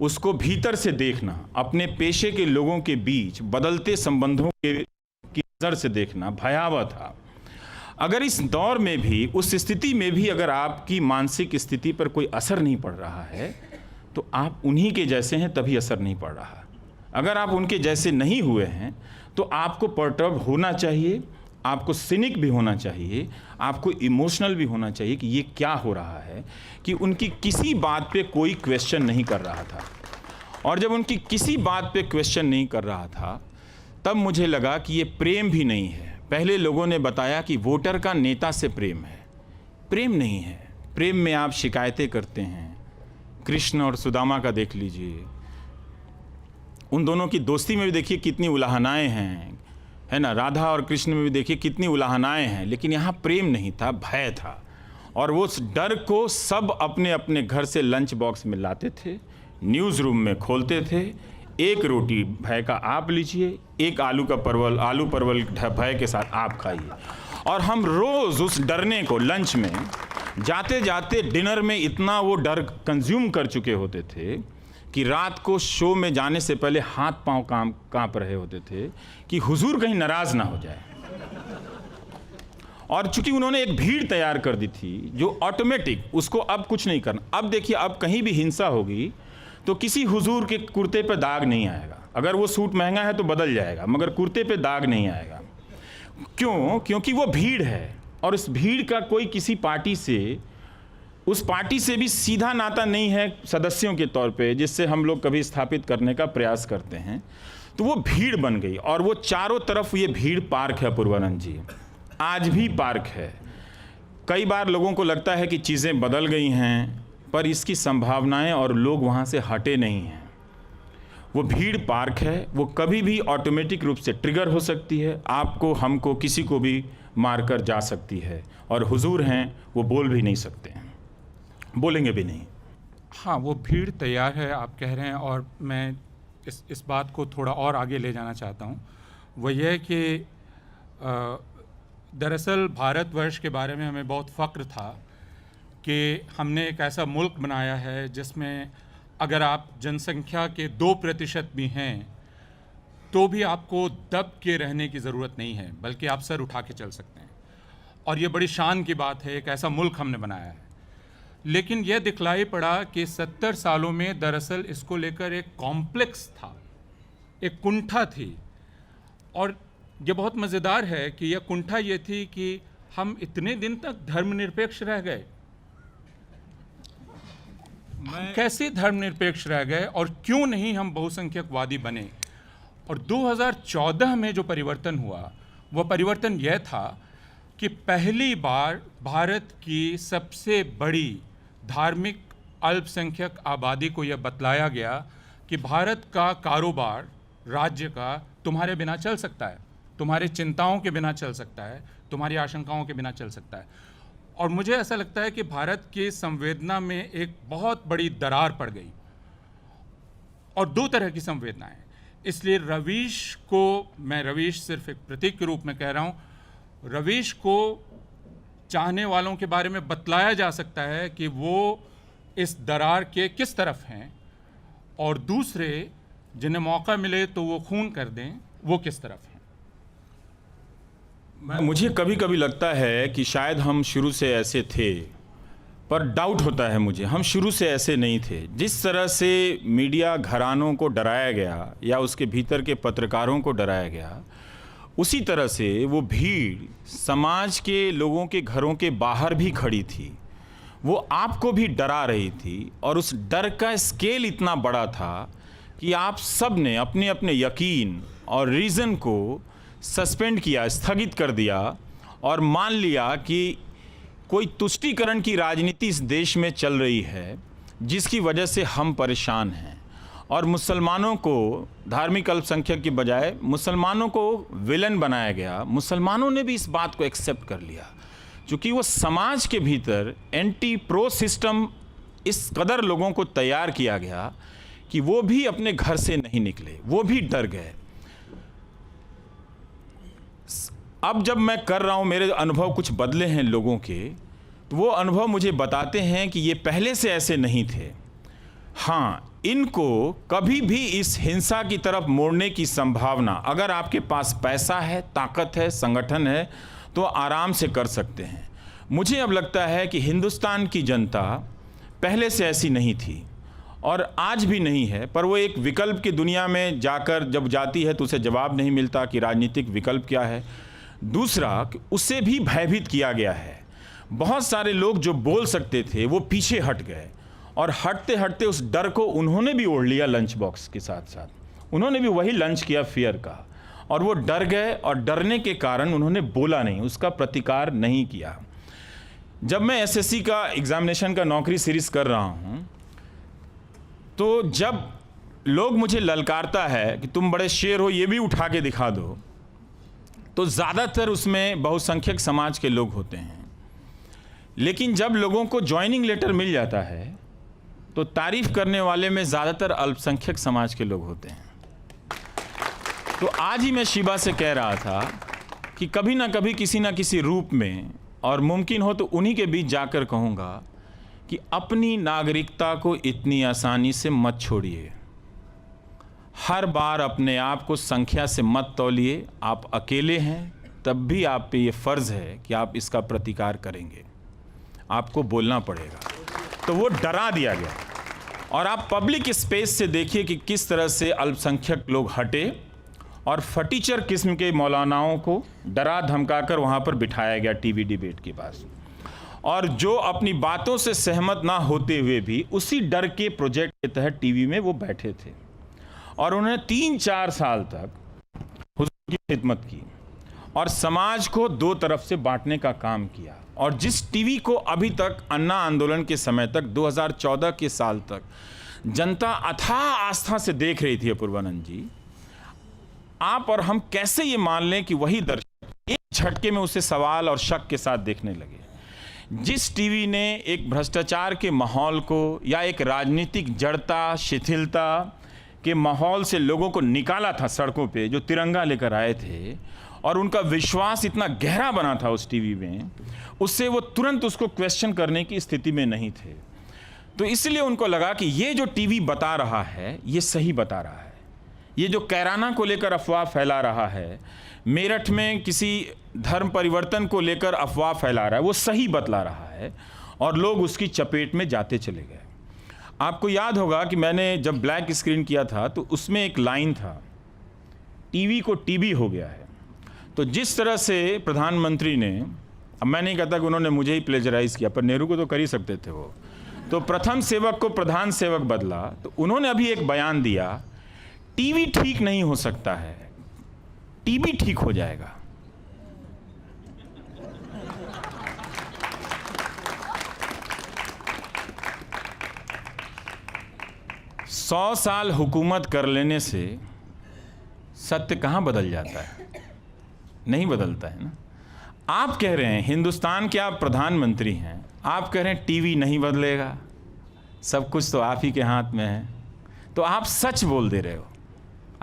उसको भीतर से देखना, अपने पेशे के लोगों के बीच बदलते संबंधों की नज़र से देखना भयावह था। अगर इस दौर में भी, उस स्थिति में भी अगर आपकी मानसिक स्थिति पर कोई असर नहीं पड़ रहा है तो आप उन्हीं के जैसे हैं, तभी असर नहीं पड़ रहा। अगर आप उनके जैसे नहीं हुए हैं तो आपको पर्टर्ब होना चाहिए, आपको सिनिक भी होना चाहिए, आपको इमोशनल भी होना चाहिए कि ये क्या हो रहा है, कि उनकी किसी बात पे कोई क्वेश्चन नहीं कर रहा था। और जब उनकी किसी बात पे क्वेश्चन नहीं कर रहा था तब मुझे लगा कि ये प्रेम भी नहीं है। पहले लोगों ने बताया कि वोटर का नेता से प्रेम है। प्रेम नहीं है। प्रेम में आप शिकायतें करते हैं। कृष्ण और सुदामा का देख लीजिए, उन दोनों की दोस्ती में भी देखिए कितनी उलाहनाएं हैं, है ना। राधा और कृष्ण में भी देखिए कितनी उलाहनाएं हैं। लेकिन यहाँ प्रेम नहीं था, भय था। और वो उस डर को सब अपने अपने घर से लंच बॉक्स में लाते थे, न्यूज़ रूम में खोलते थे। एक रोटी भय का आप लीजिए, एक आलू परवल भय के साथ आप खाइए। और हम रोज़ उस डरने को लंच में जाते जाते डिनर में इतना वो डर कंज्यूम कर चुके होते थे कि रात को शो में जाने से पहले हाथ पांव कांप रहे होते थे कि हुजूर कहीं नाराज़ ना हो जाए। और चूंकि उन्होंने एक भीड़ तैयार कर दी थी जो ऑटोमेटिक, उसको अब कुछ नहीं करना। अब देखिए, अब कहीं भी हिंसा होगी तो किसी हुजूर के कुर्ते पे दाग नहीं आएगा। अगर वो सूट महंगा है तो बदल जाएगा, मगर कुर्ते पे दाग नहीं आएगा। क्यों? क्योंकि वो भीड़ है, और उस भीड़ का कोई किसी पार्टी से, उस पार्टी से भी सीधा नाता नहीं है सदस्यों के तौर पे, जिससे हम लोग कभी स्थापित करने का प्रयास करते हैं। तो वो भीड़ बन गई, और वो चारों तरफ ये भीड़ पार्क है पूर्वानंद जी, आज भी पार्क है। कई बार लोगों को लगता है कि चीज़ें बदल गई हैं, पर इसकी संभावनाएं और लोग वहाँ से हटे नहीं हैं। वो भीड़ पार्क है, वो कभी भी ऑटोमेटिक रूप से ट्रिगर हो सकती है, आपको, हमको, किसी को भी मारकर जा सकती है। और हुजूर हैं, वो बोल भी नहीं सकते हैं, बोलेंगे भी नहीं। हाँ, वो भीड़ तैयार है आप कह रहे हैं, और मैं इस बात को थोड़ा और आगे ले जाना चाहता हूँ। वो ये है कि दरअसल भारतवर्ष के बारे में हमें बहुत फ़ख्र था कि हमने एक ऐसा मुल्क बनाया है जिसमें अगर आप जनसंख्या के 2% भी हैं तो भी आपको दब के रहने की ज़रूरत नहीं है, बल्कि आप सर उठा के चल सकते हैं। और ये बड़ी शान की बात है, एक ऐसा मुल्क हमने बनाया है। लेकिन यह दिखलाई पड़ा कि 70 सालों में दरअसल इसको लेकर एक कॉम्प्लेक्स था, एक कुंठा थी। और ये बहुत मज़ेदार है कि यह कुंठा ये थी कि हम इतने दिन तक धर्मनिरपेक्ष रह गए। कैसे धर्मनिरपेक्ष रह गए और क्यों नहीं हम बहुसंख्यकवादी बने? और 2014 में जो परिवर्तन हुआ, वह परिवर्तन यह था कि पहली बार भारत की सबसे बड़ी धार्मिक अल्पसंख्यक आबादी को यह बतलाया गया कि भारत का कारोबार, राज्य का तुम्हारे बिना चल सकता है, तुम्हारी चिंताओं के बिना चल सकता है, तुम्हारी आशंकाओं के बिना चल सकता है। और मुझे ऐसा लगता है कि भारत की संवेदना में एक बहुत बड़ी दरार पड़ गई, और दो तरह की संवेदनाएं। इसलिए रवीश को, मैं रवीश सिर्फ एक प्रतीक के रूप में कह रहा हूँ, रवीश को चाहने वालों के बारे में बतलाया जा सकता है कि वो इस दरार के किस तरफ हैं, और दूसरे जिन्हें मौका मिले तो वो खून कर दें, वो किस तरफ हैं। मुझे कभी कभी लगता है कि शायद हम शुरू से ऐसे थे, पर डाउट होता है मुझे, हम शुरू से ऐसे नहीं थे। जिस तरह से मीडिया घरानों को डराया गया या उसके भीतर के पत्रकारों को डराया गया, उसी तरह से वो भीड़ समाज के लोगों के घरों के बाहर भी खड़ी थी। वो आपको भी डरा रही थी, और उस डर का स्केल इतना बड़ा था कि आप सब ने अपने अपने यकीन और रीज़न को सस्पेंड किया, स्थगित कर दिया, और मान लिया कि कोई तुष्टीकरण की राजनीति इस देश में चल रही है जिसकी वजह से हम परेशान हैं। और मुसलमानों को, धार्मिक अल्पसंख्यक की बजाय मुसलमानों को विलन बनाया गया। मुसलमानों ने भी इस बात को एक्सेप्ट कर लिया, क्योंकि वो समाज के भीतर एंटी प्रो सिस्टम इस कदर लोगों को तैयार किया गया कि वो भी अपने घर से नहीं निकले, वो भी डर गए। अब जब मैं कर रहा हूँ, मेरे अनुभव कुछ बदले हैं लोगों के, तो वो अनुभव मुझे बताते हैं कि ये पहले से ऐसे नहीं थे। हाँ, इनको कभी भी इस हिंसा की तरफ मोड़ने की संभावना, अगर आपके पास पैसा है, ताकत है, संगठन है, तो आराम से कर सकते हैं। मुझे अब लगता है कि हिंदुस्तान की जनता पहले से ऐसी नहीं थी और आज भी नहीं है, पर वो एक विकल्प की दुनिया में जाकर जब जाती है तो उसे जवाब नहीं मिलता कि राजनीतिक विकल्प क्या है। दूसरा, उसे भी भयभीत किया गया है। बहुत सारे लोग जो बोल सकते थे वो पीछे हट गए, और हटते हटते उस डर को उन्होंने भी ओढ़ लिया लंच बॉक्स के साथ साथ। उन्होंने भी वही लंच किया फियर का, और वो डर गए, और डरने के कारण उन्होंने बोला नहीं, उसका प्रतिकार नहीं किया। जब मैं एसएससी का एग्जामिनेशन का नौकरी सीरीज कर रहा हूँ, तो जब लोग मुझे ललकारता है कि तुम बड़े शेर हो, ये भी उठा के दिखा दो, तो ज़्यादातर उसमें बहुसंख्यक समाज के लोग होते हैं। लेकिन जब लोगों को ज्वाइनिंग लेटर मिल जाता है तो तारीफ करने वाले में ज़्यादातर अल्पसंख्यक समाज के लोग होते हैं। तो आज ही मैं शिबा से कह रहा था कि कभी ना कभी किसी ना किसी रूप में, और मुमकिन हो तो उन्हीं के बीच जाकर कहूँगा कि अपनी नागरिकता को इतनी आसानी से मत छोड़िए। हर बार अपने आप को संख्या से मत तौलिए। आप अकेले हैं, तब भी आप पे ये फ़र्ज़ है कि आप इसका प्रतिकार करेंगे, आपको बोलना पड़ेगा। तो वो डरा दिया गया, और आप पब्लिक स्पेस से देखिए कि किस तरह से अल्पसंख्यक लोग हटे, और फटीचर किस्म के मौलानाओं को डरा धमकाकर वहाँ पर बिठाया गया टीवी डिबेट के पास, और जो अपनी बातों से सहमत ना होते हुए भी उसी डर के प्रोजेक्ट के तहत टीवी में वो बैठे थे, और उन्होंने 3-4 साल तक हुजूर की खिदमत की और समाज को दो तरफ से बांटने का काम किया। और जिस टीवी को अभी तक अन्ना आंदोलन के समय तक 2014 के साल तक जनता अथाह आस्था से देख रही थी, अपूर्वानंद जी, आप और हम कैसे ये मान लें कि वही दर्शक एक झटके में उसे सवाल और शक के साथ देखने लगे। जिस टीवी ने एक भ्रष्टाचार के माहौल को या एक राजनीतिक जड़ता, शिथिलता के माहौल से लोगों को निकाला था सड़कों पे, जो तिरंगा लेकर आए थे, और उनका विश्वास इतना गहरा बना था उस टीवी में, उससे वो तुरंत उसको क्वेश्चन करने की स्थिति में नहीं थे। तो इसलिए उनको लगा कि ये जो टीवी बता रहा है ये सही बता रहा है। ये जो कैराना को लेकर अफवाह फैला रहा है, मेरठ में किसी धर्म परिवर्तन को लेकर अफवाह फैला रहा है, वो सही बतला रहा है, और लोग उसकी चपेट में जाते चले गए। आपको याद होगा कि मैंने जब ब्लैक स्क्रीन किया था तो उसमें एक लाइन था, टीवी को टीबी हो गया है। तो जिस तरह से प्रधानमंत्री ने, अब मैं नहीं कहता कि उन्होंने मुझे ही प्लेजराइज किया, पर नेहरू को तो कर ही सकते थे वो, तो प्रथम सेवक को प्रधान सेवक बदला। तो उन्होंने अभी एक बयान दिया, टीवी ठीक नहीं हो सकता है, टीबी ठीक हो जाएगा। ...100 साल हुकूमत कर लेने से सत्य कहाँ बदल जाता है? नहीं बदलता है ना। आप कह रहे हैं, हिंदुस्तान के आप प्रधानमंत्री हैं, आप कह रहे हैं टीवी नहीं बदलेगा, सब कुछ तो आप ही के हाथ में है, तो आप सच बोल दे रहे हो।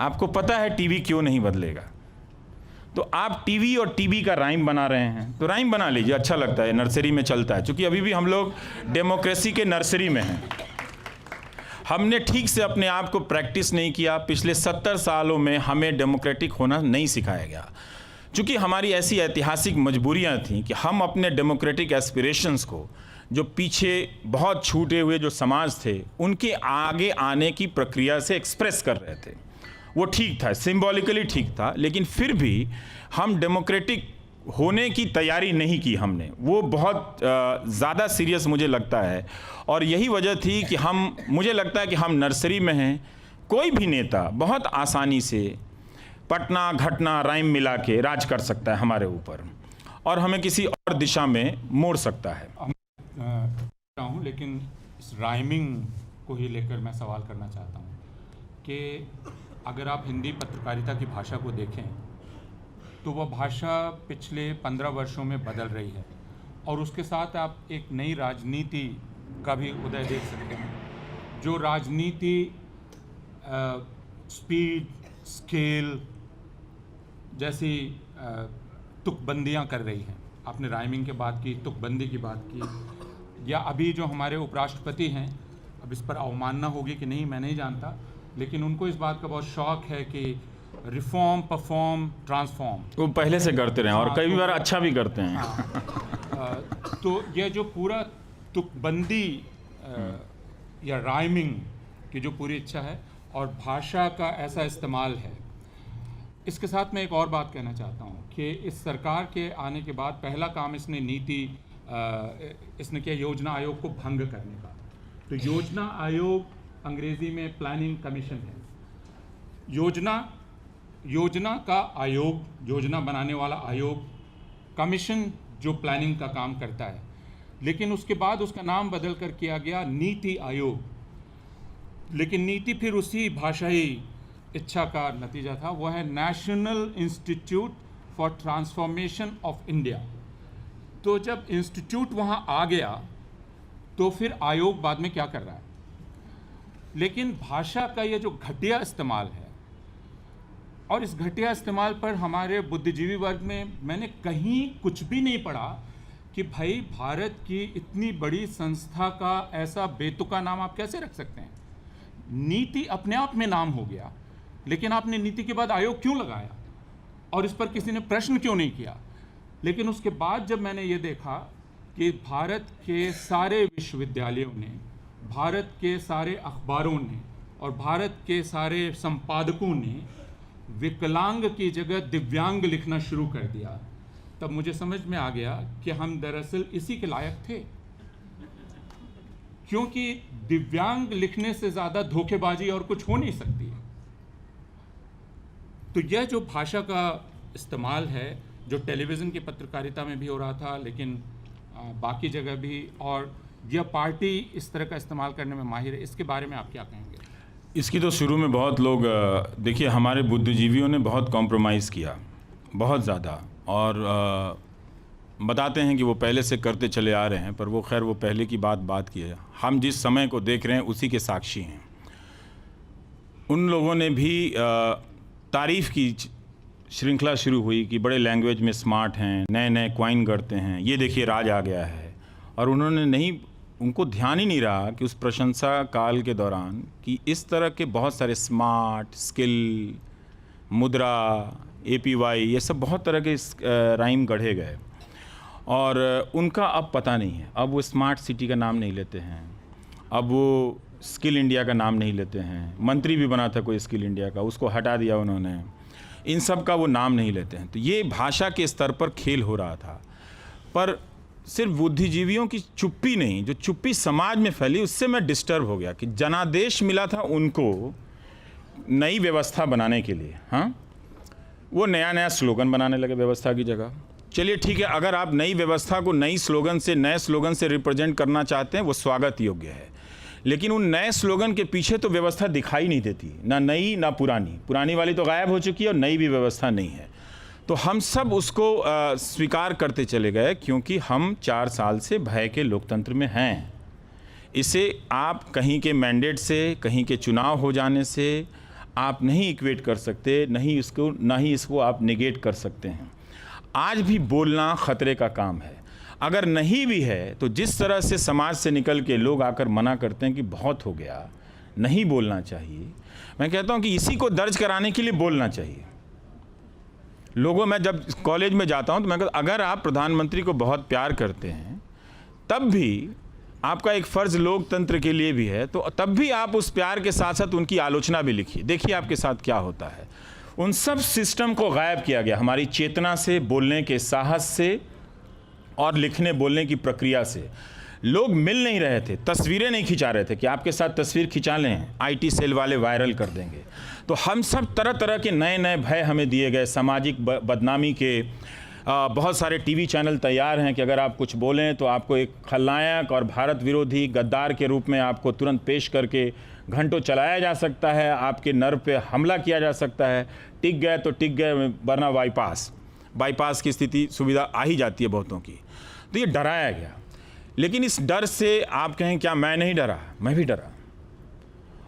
आपको पता है टीवी क्यों नहीं बदलेगा, तो आप टीवी और टीबी का राइम बना रहे हैं, तो राइम बना लीजिए, अच्छा लगता है, नर्सरी में चलता है। क्योंकि अभी भी हम लोग डेमोक्रेसी के नर्सरी में हैं। हमने ठीक से अपने आप को प्रैक्टिस नहीं किया। पिछले 70 सालों में हमें डेमोक्रेटिक होना नहीं सिखाया गया, क्योंकि हमारी ऐसी ऐतिहासिक मजबूरियां थीं कि हम अपने डेमोक्रेटिक एस्पिरेशंस को, जो पीछे बहुत छूटे हुए जो समाज थे, उनके आगे आने की प्रक्रिया से एक्सप्रेस कर रहे थे। वो ठीक था, सिंबॉलिकली ठीक था, लेकिन फिर भी हम डेमोक्रेटिक होने की तैयारी नहीं की हमने। वो बहुत ज़्यादा सीरियस मुझे लगता है, और यही वजह थी कि मुझे लगता है कि हम नर्सरी में हैं। कोई भी नेता बहुत आसानी से पटना घटना राइम मिला के राज कर सकता है हमारे ऊपर, और हमें किसी और दिशा में मोड़ सकता है। हूँ, लेकिन इस राइमिंग को ही लेकर मैं सवाल करना चाहता हूँ कि अगर आप हिंदी पत्रकारिता की भाषा को देखें तो वह भाषा पिछले 15 वर्षों में बदल रही है, और उसके साथ आप एक नई राजनीति का भी उदय देख सकते हैं। जो राजनीति स्पीड, स्केल जैसी तुकबंदियाँ कर रही हैं। आपने राइमिंग के बात की, तुकबंदी की बात की, या अभी जो हमारे उपराष्ट्रपति हैं, अब इस पर अवमानना होगी कि नहीं मैं नहीं जानता, लेकिन उनको इस बात का बहुत शौक है कि रिफॉर्म, परफॉर्म, ट्रांसफॉर्म। वो पहले से करते रहे, और कई बार अच्छा भी करते हैं। तो यह जो पूरा तुकबंदी या राइमिंग की जो पूरी इच्छा है और भाषा का ऐसा इस्तेमाल है, इसके साथ मैं एक और बात कहना चाहता हूँ कि इस सरकार के आने के बाद पहला काम इसने किया योजना आयोग को भंग करने का। तो योजना आयोग अंग्रेजी में प्लानिंग कमीशन है। योजना का आयोग, योजना बनाने वाला आयोग, कमीशन जो प्लानिंग का काम करता है, लेकिन उसके बाद उसका नाम बदल कर किया गया नीति आयोग। लेकिन नीति फिर उसी भाषाई इच्छा का नतीजा था, वो है national institute for transformation of India. तो जब इंस्टीट्यूट वहाँ आ गया तो फिर आयोग बाद में क्या कर रहा है। लेकिन भाषा का ये जो घटिया इस्तेमाल है, और इस घटिया इस्तेमाल पर हमारे बुद्धिजीवी वर्ग में मैंने कहीं कुछ भी नहीं पढ़ा कि भाई भारत की इतनी बड़ी संस्था का ऐसा बेतुका नाम आप कैसे रख सकते हैं। नीति अपने आप में नाम हो गया, लेकिन आपने नीति के बाद आयोग क्यों लगाया, और इस पर किसी ने प्रश्न क्यों नहीं किया। लेकिन उसके बाद जब मैंने ये देखा कि भारत के सारे विश्वविद्यालयों ने, भारत के सारे अखबारों ने और भारत के सारे संपादकों ने विकलांग की जगह दिव्यांग लिखना शुरू कर दिया, तब मुझे समझ में आ गया कि हम दरअसल इसी के लायक थे। क्योंकि दिव्यांग लिखने से ज़्यादा धोखेबाजी और कुछ हो नहीं सकती है। तो यह जो भाषा का इस्तेमाल है, जो टेलीविज़न की पत्रकारिता में भी हो रहा था, लेकिन बाकी जगह भी, और यह पार्टी इस तरह का इस्तेमाल करने में माहिर है, इसके बारे में आप क्या कहेंगे? इसकी तो शुरू में बहुत लोग, देखिए हमारे बुद्धिजीवियों ने बहुत कॉम्प्रोमाइज़ किया, बहुत ज़्यादा, और बताते हैं कि वो पहले से करते चले आ रहे हैं, पर वो खैर वो पहले की बात की है। हम जिस समय को देख रहे हैं उसी के साक्षी हैं। उन लोगों ने भी तारीफ़ की श्रृंखला शुरू हुई कि बड़े लैंग्वेज में स्मार्ट हैं, नए नए क्वाइन करते हैं, ये देखिए राज आ गया है। और उनको ध्यान ही नहीं रहा कि उस प्रशंसा काल के दौरान कि इस तरह के बहुत सारे स्मार्ट, स्किल, मुद्रा, APY, ये सब बहुत तरह के राइम गढ़े गए, और उनका अब पता नहीं है। अब वो स्मार्ट सिटी का नाम नहीं लेते हैं, अब वो स्किल इंडिया का नाम नहीं लेते हैं। मंत्री भी बना था कोई स्किल इंडिया का, उसको हटा दिया उन्होंने। इन सब का वो नाम नहीं लेते हैं। तो ये भाषा के स्तर पर खेल हो रहा था। पर सिर्फ बुद्धिजीवियों की चुप्पी नहीं, जो चुप्पी समाज में फैली, उससे मैं डिस्टर्ब हो गया कि जनादेश मिला था उनको नई व्यवस्था बनाने के लिए। हाँ, वो नया स्लोगन बनाने लगे व्यवस्था की जगह। चलिए ठीक है, अगर आप नई व्यवस्था को नए स्लोगन से रिप्रेजेंट करना चाहते हैं, वो स्वागत योग्य है। लेकिन उन नए स्लोगन के पीछे तो व्यवस्था दिखाई नहीं देती, ना नई ना पुरानी। पुरानी वाली तो गायब हो चुकी है और नई भी व्यवस्था नहीं है। तो हम सब उसको स्वीकार करते चले गए, क्योंकि हम 4 साल से भय के लोकतंत्र में हैं। इसे आप कहीं के मैंडेट से, कहीं के चुनाव हो जाने से आप नहीं इक्वेट कर सकते, ना ही इसको आप निगेट कर सकते हैं। आज भी बोलना खतरे का काम है। अगर नहीं भी है तो जिस तरह से समाज से निकल के लोग आकर मना करते हैं कि बहुत हो गया, नहीं बोलना चाहिए, मैं कहता हूं कि इसी को दर्ज कराने के लिए बोलना चाहिए लोगों। मैं जब कॉलेज में जाता हूं तो मैं कहता अगर आप प्रधानमंत्री को बहुत प्यार करते हैं, तब भी आपका एक फ़र्ज़ लोकतंत्र के लिए भी है, तो तब भी आप उस प्यार के साथ साथ उनकी आलोचना भी लिखिए। देखिए आपके साथ क्या होता है। उन सब सिस्टम को गायब किया गया हमारी चेतना से, बोलने के साहस से और लिखने बोलने की प्रक्रिया से। लोग मिल नहीं रहे थे, तस्वीरें नहीं खिंचा रहे थे कि आपके साथ तस्वीर खिंचा लें, आईटी सेल वाले वायरल कर देंगे। तो हम सब तरह तरह के नए नए भय हमें दिए गए, सामाजिक बदनामी के। बहुत सारे टीवी चैनल तैयार हैं कि अगर आप कुछ बोलें तो आपको एक खलनायक और भारत विरोधी गद्दार के रूप में आपको तुरंत पेश करके घंटों चलाया जा सकता है, आपके नर्व पे हमला किया जा सकता है। टिक गए तो टिक गए, वरना बाईपास की स्थिति सुविधा आ ही जाती है बहुतों की। तो ये डराया गया। लेकिन इस डर से आप कहें क्या मैं नहीं डरा? मैं भी डरा।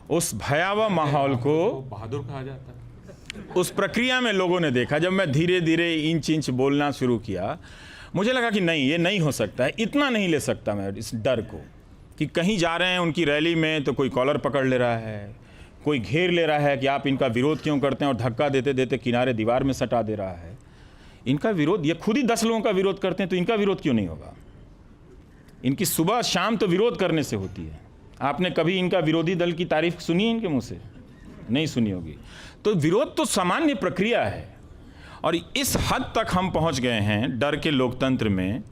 उस भयावह माहौल को बहादुर कहा जाता है। उस प्रक्रिया में लोगों ने देखा। जब मैं धीरे धीरे इंच बोलना शुरू किया, मुझे लगा कि नहीं, ये नहीं हो सकता है, इतना नहीं ले सकता मैं इस डर को कि कहीं जा रहे हैं उनकी रैली में तो कोई कॉलर पकड़ ले रहा है, कोई घेर ले रहा है कि आप इनका विरोध क्यों करते हैं, और धक्का देते देते किनारे दीवार में सटा दे रहा है। इनका विरोध, ये खुद ही 10 लोगों का विरोध करते हैं, तो इनका विरोध क्यों नहीं होगा? इनकी सुबह शाम तो विरोध करने से होती है। आपने कभी इनका विरोधी दल की तारीफ सुनी है इनके मुंह से? नहीं सुनी होगी। तो विरोध तो सामान्य प्रक्रिया है। और इस हद तक हम पहुंच गए हैं डर के लोकतंत्र में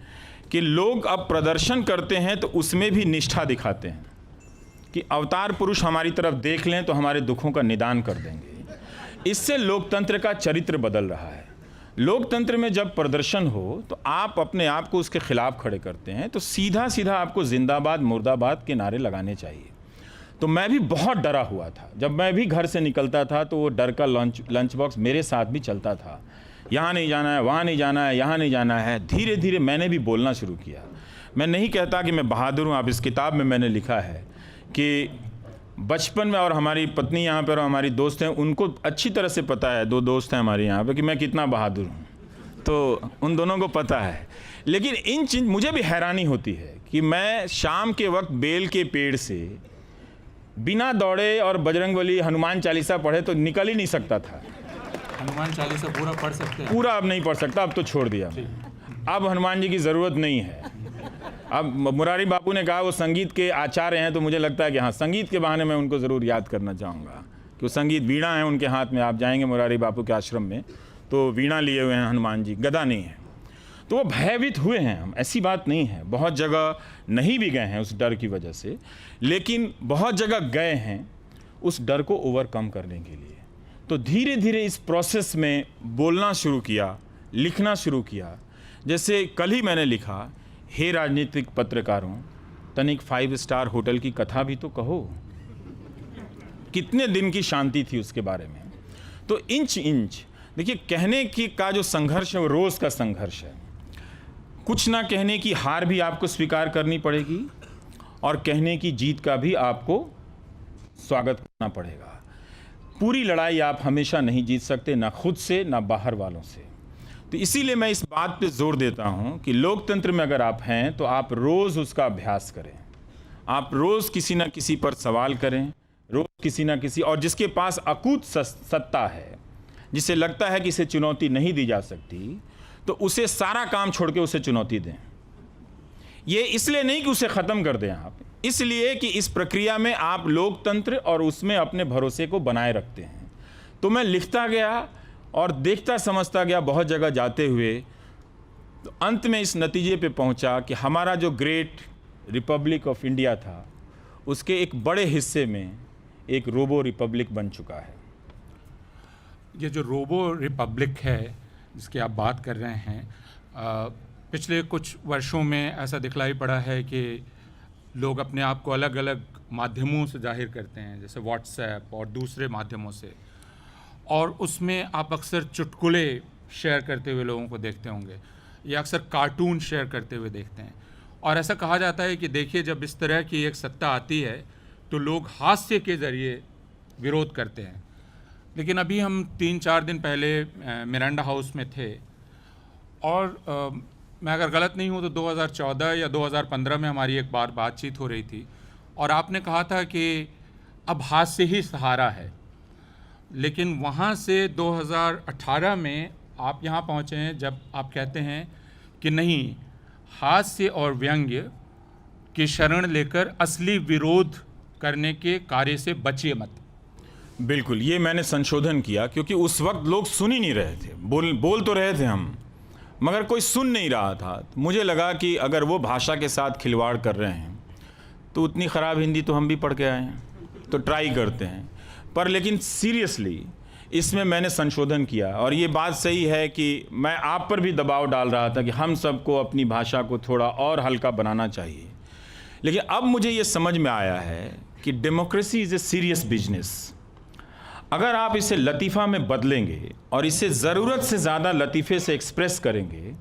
कि लोग अब प्रदर्शन करते हैं तो उसमें भी निष्ठा दिखाते हैं कि अवतार पुरुष हमारी तरफ देख लें तो हमारे दुखों का निदान कर देंगे। इससे लोकतंत्र का चरित्र बदल रहा है। लोकतंत्र में जब प्रदर्शन हो तो आप अपने आप को उसके खिलाफ खड़े करते हैं, तो सीधा सीधा आपको जिंदाबाद मुर्दाबाद के नारे लगाने चाहिए। तो मैं भी बहुत डरा हुआ था। जब मैं भी घर से निकलता था तो वो डर का लंच बॉक्स मेरे साथ भी चलता था। यहाँ नहीं जाना है, वहाँ नहीं जाना है, यहाँ नहीं जाना है। धीरे धीरे मैंने भी बोलना शुरू किया। मैं नहीं कहता कि मैं बहादुर हूँ। आप इस किताब में मैंने लिखा है कि बचपन में, और हमारी पत्नी यहाँ पर और हमारी दोस्त हैं, उनको अच्छी तरह से पता है, 2 दोस्त हैं हमारे यहाँ पे, कि मैं कितना बहादुर हूँ। तो उन दोनों को पता है। लेकिन इन चीज़ मुझे भी हैरानी होती है कि मैं शाम के वक्त बेल के पेड़ से बिना दौड़े और बजरंगबली हनुमान चालीसा पढ़े तो निकल ही नहीं सकता था। हनुमान चालीसा पूरा पढ़ सकते हैं? पूरा अब नहीं पढ़ सकता, अब तो छोड़ दिया। अब हनुमान जी की ज़रूरत नहीं है। अब मुरारी बापू ने कहा वो संगीत के आचार्य हैं, तो मुझे लगता है कि हाँ, संगीत के बहाने मैं उनको ज़रूर याद करना चाहूँगा कि वो संगीत वीणा है उनके हाथ में। आप जाएंगे मुरारी बापू के आश्रम में तो वीणा लिए हुए हैं हनुमान जी, गदा नहीं है। तो वो भयभीत हुए हैं हम, ऐसी बात नहीं है। बहुत जगह नहीं भी गए हैं उस डर की वजह से, लेकिन बहुत जगह गए हैं उस डर को ओवरकम करने के लिए। तो धीरे धीरे इस प्रोसेस में बोलना शुरू किया, लिखना शुरू किया। जैसे कल ही मैंने लिखा, हे राजनीतिक पत्रकारों, तनिक 5 स्टार होटल की कथा भी तो कहो। कितने दिन की शांति थी उसके बारे में। तो इंच देखिए, कहने की का जो संघर्ष है वो रोज़ का संघर्ष है। कुछ ना कहने की हार भी आपको स्वीकार करनी पड़ेगी और कहने की जीत का भी आपको स्वागत करना पड़ेगा। पूरी लड़ाई आप हमेशा नहीं जीत सकते, ना खुद से ना बाहर वालों से। तो इसीलिए मैं इस बात पे जोर देता हूं कि लोकतंत्र में अगर आप हैं तो आप रोज़ उसका अभ्यास करें। आप रोज़ किसी ना किसी पर सवाल करें, रोज़ किसी ना किसी, और जिसके पास अकूत सत्ता है, जिसे लगता है कि इसे चुनौती नहीं दी जा सकती, तो उसे सारा काम छोड़ के उसे चुनौती दें। ये इसलिए नहीं कि उसे ख़त्म कर दें आप, इसलिए कि इस प्रक्रिया में आप लोकतंत्र और उसमें अपने भरोसे को बनाए रखते हैं। तो मैं लिखता गया और देखता समझता गया बहुत जगह जाते हुए, तो अंत में इस नतीजे पे पहुंचा कि हमारा जो ग्रेट रिपब्लिक ऑफ इंडिया था, उसके एक बड़े हिस्से में एक रोबो रिपब्लिक बन चुका है। ये जो रोबो रिपब्लिक है जिसकी आप बात कर रहे हैं, पिछले कुछ वर्षों में ऐसा दिखलाई पड़ा है कि लोग अपने आप को अलग अलग माध्यमों से जाहिर करते हैं, जैसे व्हाट्सएप और दूसरे माध्यमों से, और उसमें आप अक्सर चुटकुले शेयर करते हुए लोगों को देखते होंगे या अक्सर कार्टून शेयर करते हुए देखते हैं। और ऐसा कहा जाता है कि देखिए, जब इस तरह की एक सत्ता आती है तो लोग हास्य के ज़रिए विरोध करते हैं। लेकिन अभी हम 3-4 दिन पहले मिरांडा हाउस में थे, और मैं अगर गलत नहीं हूँ तो 2014 या 2015 में हमारी एक बार बातचीत हो रही थी, और आपने कहा था कि अब हास्य ही सहारा है। लेकिन वहाँ से 2018 में आप यहाँ पहुँचे हैं, जब आप कहते हैं कि नहीं, हास्य और व्यंग्य की शरण लेकर असली विरोध करने के कार्य से बचिए मत। बिल्कुल, ये मैंने संशोधन किया, क्योंकि उस वक्त लोग सुन ही नहीं रहे थे। बोल तो रहे थे हम, मगर कोई सुन नहीं रहा था। मुझे लगा कि अगर वो भाषा के साथ खिलवाड़ कर रहे हैं तो उतनी ख़राब हिंदी तो हम भी पढ़ के आए हैं, तो ट्राई करते हैं। पर लेकिन सीरियसली इसमें मैंने संशोधन किया, और ये बात सही है कि मैं आप पर भी दबाव डाल रहा था कि हम सबको अपनी भाषा को थोड़ा और हल्का बनाना चाहिए। लेकिन अब मुझे ये समझ में आया है कि democracy is a serious business. अगर आप इसे लतीफ़ा में बदलेंगे और इसे ज़रूरत से ज़्यादा लतीफ़े से एक्सप्रेस करेंगे,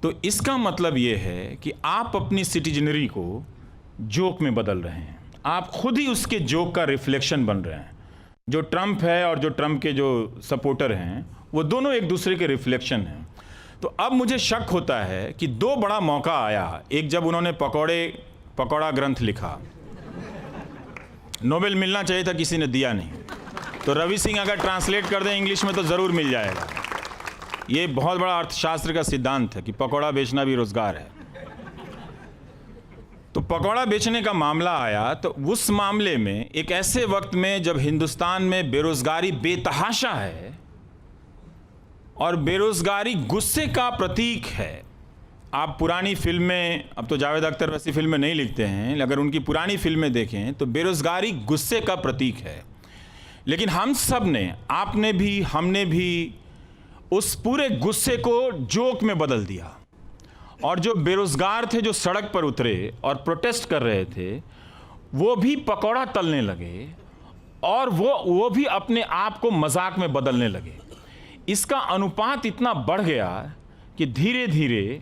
तो इसका मतलब ये है कि आप अपनी सिटीजनरी को जोक में बदल रहे हैं। आप खुद ही उसके जोक का रिफ्लेक्शन बन रहे हैं। जो ट्रंप है और जो ट्रंप के जो सपोर्टर हैं, वो दोनों एक दूसरे के रिफ्लेक्शन हैं। तो अब मुझे शक होता है कि दो बड़ा मौका आया। एक, जब उन्होंने पकौड़ा ग्रंथ लिखा, नोबेल मिलना चाहिए था, किसी ने दिया नहीं। तो रवि सिंह अगर ट्रांसलेट कर दें इंग्लिश में तो ज़रूर मिल जाएगा। ये बहुत बड़ा अर्थशास्त्र का सिद्धांत है कि पकौड़ा बेचना भी रोज़गार है। तो पकौड़ा बेचने का मामला आया, तो उस मामले में एक ऐसे वक्त में जब हिंदुस्तान में बेरोज़गारी बेतहाशा है और बेरोज़गारी गुस्से का प्रतीक है। आप पुरानी फिल्में, अब तो जावेद अख्तर वैसी फिल्में नहीं लिखते हैं, अगर उनकी पुरानी फिल्में देखें तो बेरोज़गारी गुस्से का प्रतीक है। लेकिन हम सब ने, आपने भी, हमने भी उस पूरे गुस्से को जोक में बदल दिया, और जो बेरोज़गार थे, जो सड़क पर उतरे और प्रोटेस्ट कर रहे थे, वो भी पकौड़ा तलने लगे, और वो भी अपने आप को मजाक में बदलने लगे। इसका अनुपात इतना बढ़ गया कि धीरे धीरे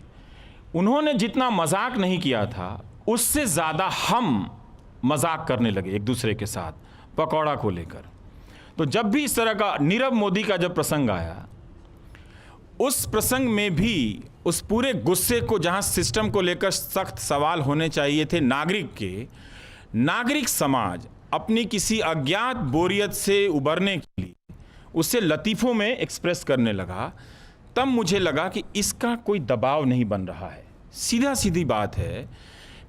उन्होंने जितना मजाक नहीं किया था, उससे ज़्यादा हम मजाक करने लगे एक दूसरे के साथ पकौड़ा को लेकर। तो जब भी इस तरह का नीरव मोदी का जब प्रसंग आया, उस प्रसंग में भी उस पूरे गुस्से को, जहां सिस्टम को लेकर सख्त सवाल होने चाहिए थे नागरिक समाज अपनी किसी अज्ञात बोरियत से उबरने के लिए उसे लतीफ़ों में एक्सप्रेस करने लगा। तब मुझे लगा कि इसका कोई दबाव नहीं बन रहा है। सीधी बात है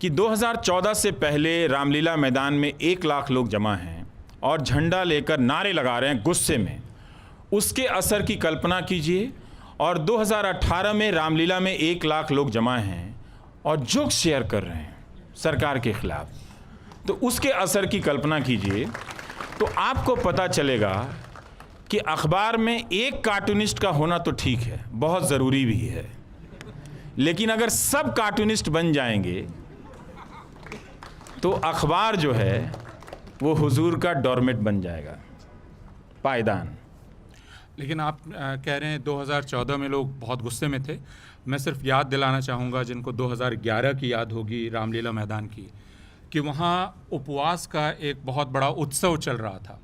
कि 2014 से पहले रामलीला मैदान में 1 लाख लोग जमा हैं और झंडा लेकर नारे लगा रहे हैं गुस्से में। उसके असर की कल्पना कीजिए, और 2018 में रामलीला में 1 लाख लोग जमा हैं और जोक शेयर कर रहे हैं सरकार के खिलाफ। तो उसके असर की कल्पना कीजिए, तो आपको पता चलेगा कि अखबार में एक कार्टूनिस्ट का होना तो ठीक है, बहुत ज़रूरी भी है, लेकिन अगर सब कार्टूनिस्ट बन जाएंगे तो अखबार जो है वो हुजूर का डोरमेट बन जाएगा, पायदान। लेकिन आप कह रहे हैं 2014 में लोग बहुत गुस्से में थे। मैं सिर्फ याद दिलाना चाहूँगा जिनको 2011 की याद होगी रामलीला मैदान की, कि वहाँ उपवास का एक बहुत बड़ा उत्सव चल रहा था,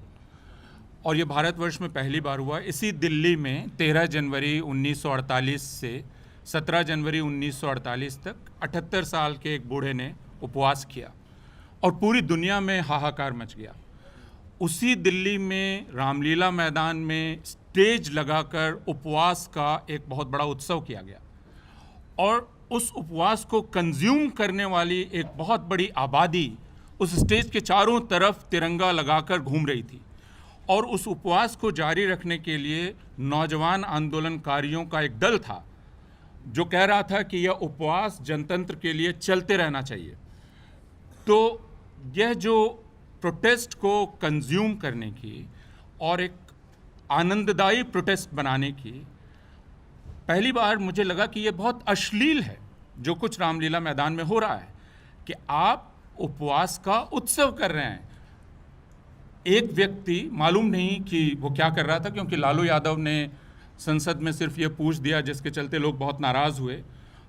और ये भारतवर्ष में पहली बार हुआ। इसी दिल्ली में 13 जनवरी 1948 से 17 जनवरी 1948 तक 78 साल के एक बूढ़े ने उपवास किया, और पूरी दुनिया में हाहाकार मच गया। उसी दिल्ली में रामलीला मैदान में स्टेज लगाकर उपवास का एक बहुत बड़ा उत्सव किया गया, और उस उपवास को कंज्यूम करने वाली एक बहुत बड़ी आबादी उस स्टेज के चारों तरफ तिरंगा लगाकर घूम रही थी। और उस उपवास को जारी रखने के लिए नौजवान आंदोलनकारियों का एक दल था जो कह रहा था कि यह उपवास जनतंत्र के लिए चलते रहना चाहिए। तो यह जो प्रोटेस्ट को कंज्यूम करने की और एक आनंददायी प्रोटेस्ट बनाने की, पहली बार मुझे लगा कि यह बहुत अश्लील है जो कुछ रामलीला मैदान में हो रहा है, कि आप उपवास का उत्सव कर रहे हैं। एक व्यक्ति, मालूम नहीं कि वो क्या कर रहा था, क्योंकि लालू यादव ने संसद में सिर्फ ये पूछ दिया, जिसके चलते लोग बहुत नाराज़ हुए।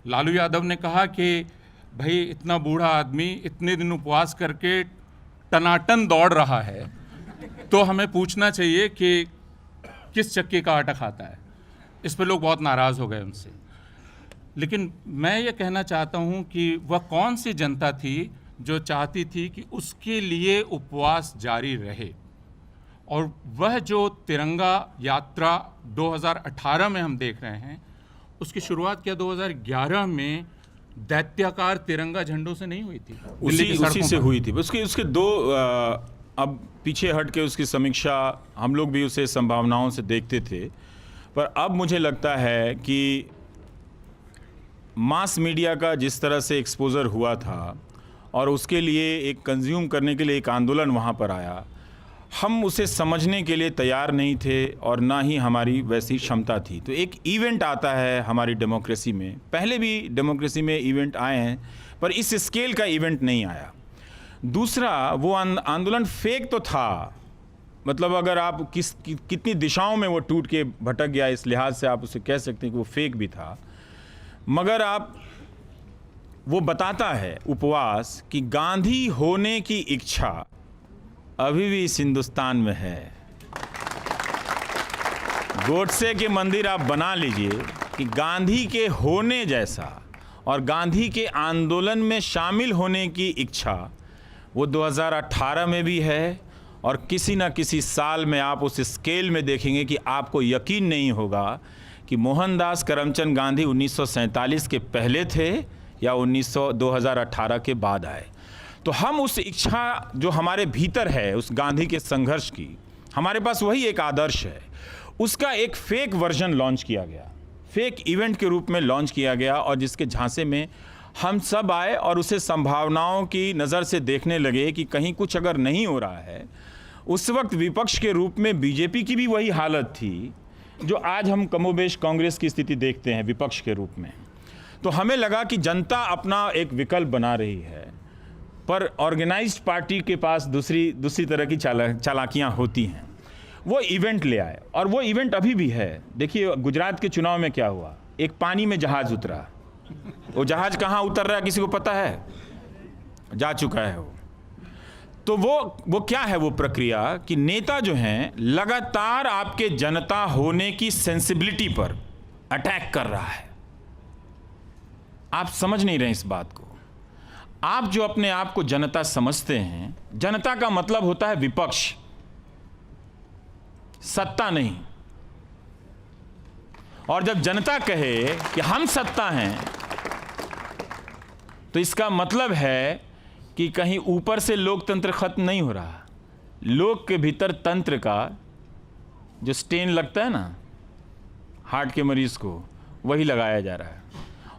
लालू यादव ने कहा कि भाई इतना बूढ़ा आदमी इतने दिन उपवास करके टनाटन दौड़ रहा है, तो हमें पूछना चाहिए कि किस चक्के का आटा खाता है। इस पर लोग बहुत नाराज़ हो गए उनसे। लेकिन मैं ये कहना चाहता हूँ कि वह कौन सी जनता थी जो चाहती थी कि उसके लिए उपवास जारी रहे, और वह जो तिरंगा यात्रा 2018 में हम देख रहे हैं, उसकी शुरुआत क्या 2011 में दैत्याकार तिरंगा झंडों से नहीं हुई थी? उसी से हुई थी। उसके दो अब पीछे हट के उसकी समीक्षा हम लोग भी उसे संभावनाओं से देखते थे, पर अब मुझे लगता है कि मास मीडिया का जिस तरह से एक्सपोज़र हुआ था और उसके लिए एक कंज्यूम करने के लिए एक आंदोलन वहाँ पर आया, हम उसे समझने के लिए तैयार नहीं थे और ना ही हमारी वैसी क्षमता थी। तो एक इवेंट आता है हमारी डेमोक्रेसी में, पहले भी डेमोक्रेसी में इवेंट आए हैं, पर इस स्केल का इवेंट नहीं आया। दूसरा, वो आंदोलन फेक तो था, मतलब अगर आप कितनी दिशाओं में वो टूट के भटक गया, इस लिहाज से आप उसे कह सकते हैं कि वो फेक भी था। मगर वो बताता है उपवास कि गांधी होने की इच्छा अभी भी इस हिंदुस्तान में है। गोडसे के मंदिर आप बना लीजिए कि गांधी के होने जैसा और गांधी के आंदोलन में शामिल होने की इच्छा वो 2018 में भी है, और किसी न किसी साल में आप उस स्केल में देखेंगे कि आपको यकीन नहीं होगा कि मोहनदास करमचंद गांधी 1947 के पहले थे या 2018 के बाद आए। तो हम उस इच्छा जो हमारे भीतर है, उस गांधी के संघर्ष की, हमारे पास वही एक आदर्श है, उसका एक फेक वर्जन लॉन्च किया गया, फेक इवेंट के रूप में लॉन्च किया गया, और जिसके झांसे में हम सब आए और उसे संभावनाओं की नज़र से देखने लगे कि कहीं कुछ अगर नहीं हो रहा है। उस वक्त विपक्ष के रूप में बीजेपी की भी वही हालत थी जो आज हम कमोबेश कांग्रेस की स्थिति देखते हैं विपक्ष के रूप में। तो हमें लगा कि जनता अपना एक विकल्प बना रही है, पर ऑर्गेनाइज्ड पार्टी के पास दूसरी तरह की चालाकियाँ होती हैं। वो इवेंट ले आए, और वो इवेंट अभी भी है। देखिए गुजरात के चुनाव में क्या हुआ, एक पानी में जहाज़ उतरा, वो जहाज़ कहाँ उतर रहा है किसी को पता है? जा चुका है वो। तो वो क्या है वो प्रक्रिया कि नेता जो हैं लगातार आपके जनता होने की सेंसिबिलिटी पर अटैक कर रहा है। आप समझ नहीं रहे इस बात को। आप जो अपने आप को जनता समझते हैं, जनता का मतलब होता है विपक्ष, सत्ता नहीं। और जब जनता कहे कि हम सत्ता हैं, तो इसका मतलब है कि कहीं ऊपर से लोकतंत्र खत्म नहीं हो रहा। लोक के भीतर तंत्र का जो स्टेन लगता है ना हार्ट के मरीज को, वही लगाया जा रहा है,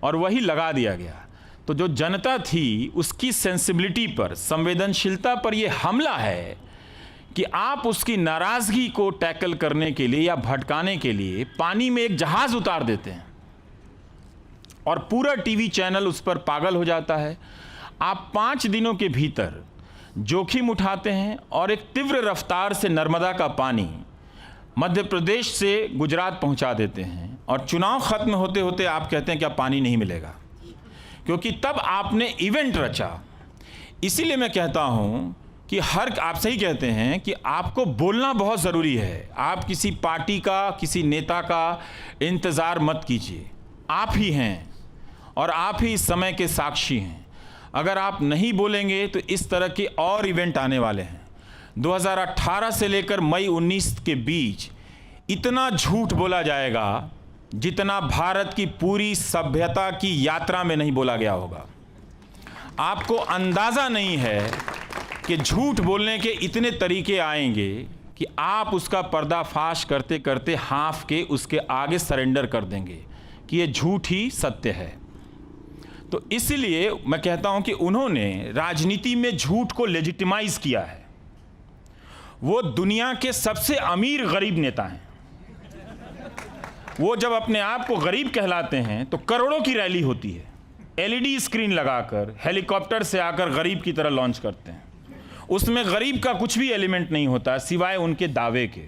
और वही लगा दिया गया। तो जो जनता थी उसकी सेंसिबिलिटी पर, संवेदनशीलता पर यह हमला है कि आप उसकी नाराज़गी को टैकल करने के लिए या भटकाने के लिए पानी में एक जहाज़ उतार देते हैं, और पूरा टीवी चैनल उस पर पागल हो जाता है। आप 5 दिनों के भीतर जोखिम उठाते हैं और एक तीव्र रफ्तार से नर्मदा का पानी मध्य प्रदेश से गुजरात पहुंचा देते हैं, और चुनाव खत्म होते होते आप कहते हैं कि अब पानी नहीं मिलेगा, क्योंकि तब आपने इवेंट रचा। इसीलिए मैं कहता हूं कि आप सही कहते हैं कि आपको बोलना बहुत ज़रूरी है। आप किसी पार्टी का, किसी नेता का इंतज़ार मत कीजिए। आप ही हैं और आप ही इस समय के साक्षी हैं। अगर आप नहीं बोलेंगे तो इस तरह के और इवेंट आने वाले हैं। 2018 से लेकर मई 19 के बीच इतना झूठ बोला जाएगा जितना भारत की पूरी सभ्यता की यात्रा में नहीं बोला गया होगा। आपको अंदाज़ा नहीं है कि झूठ बोलने के इतने तरीके आएंगे कि आप उसका पर्दाफाश करते करते हाँफ के उसके आगे सरेंडर कर देंगे कि ये झूठ ही सत्य है। तो इसलिए मैं कहता हूं कि उन्होंने राजनीति में झूठ को लेजिटिमाइज किया है। वो दुनिया के सबसे अमीर गरीब नेता हैं। वो जब अपने आप को गरीब कहलाते हैं तो करोड़ों की रैली होती है, एलईडी स्क्रीन लगाकर हेलीकॉप्टर से आकर गरीब की तरह लॉन्च करते हैं। उसमें गरीब का कुछ भी एलिमेंट नहीं होता सिवाय उनके दावे के।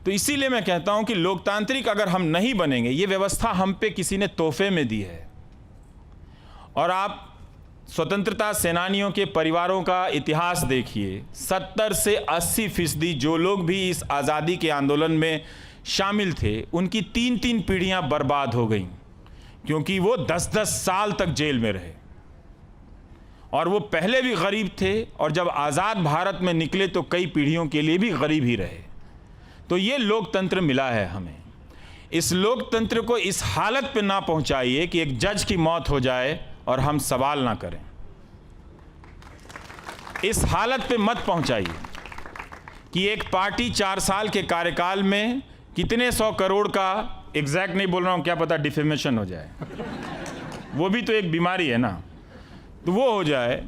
तो इसीलिए मैं कहता हूं कि लोकतांत्रिक अगर हम नहीं बनेंगे, ये व्यवस्था हम पे किसी ने तोहफे में दी है। और आप स्वतंत्रता सेनानियों के परिवारों का इतिहास देखिए, 70 से 80% जो लोग भी इस आज़ादी के आंदोलन में शामिल थे, उनकी 3-3 पीढ़ियां बर्बाद हो गईं, क्योंकि वो 10-10 साल तक जेल में रहे। और वो पहले भी गरीब थे, और जब आज़ाद भारत में निकले तो कई पीढ़ियों के लिए भी गरीब ही रहे। तो ये लोकतंत्र मिला है हमें। इस लोकतंत्र को इस हालत पे ना पहुंचाइए कि एक जज की मौत हो जाए और हम सवाल ना करें। इस हालत पे मत पहुंचाइए कि एक पार्टी 4 साल के कार्यकाल में कितने 100 करोड़ का, एग्जैक्ट नहीं बोल रहा हूं, क्या पता डिफेमेशन हो जाए, वो भी तो एक बीमारी है ना, तो वो हो जाए,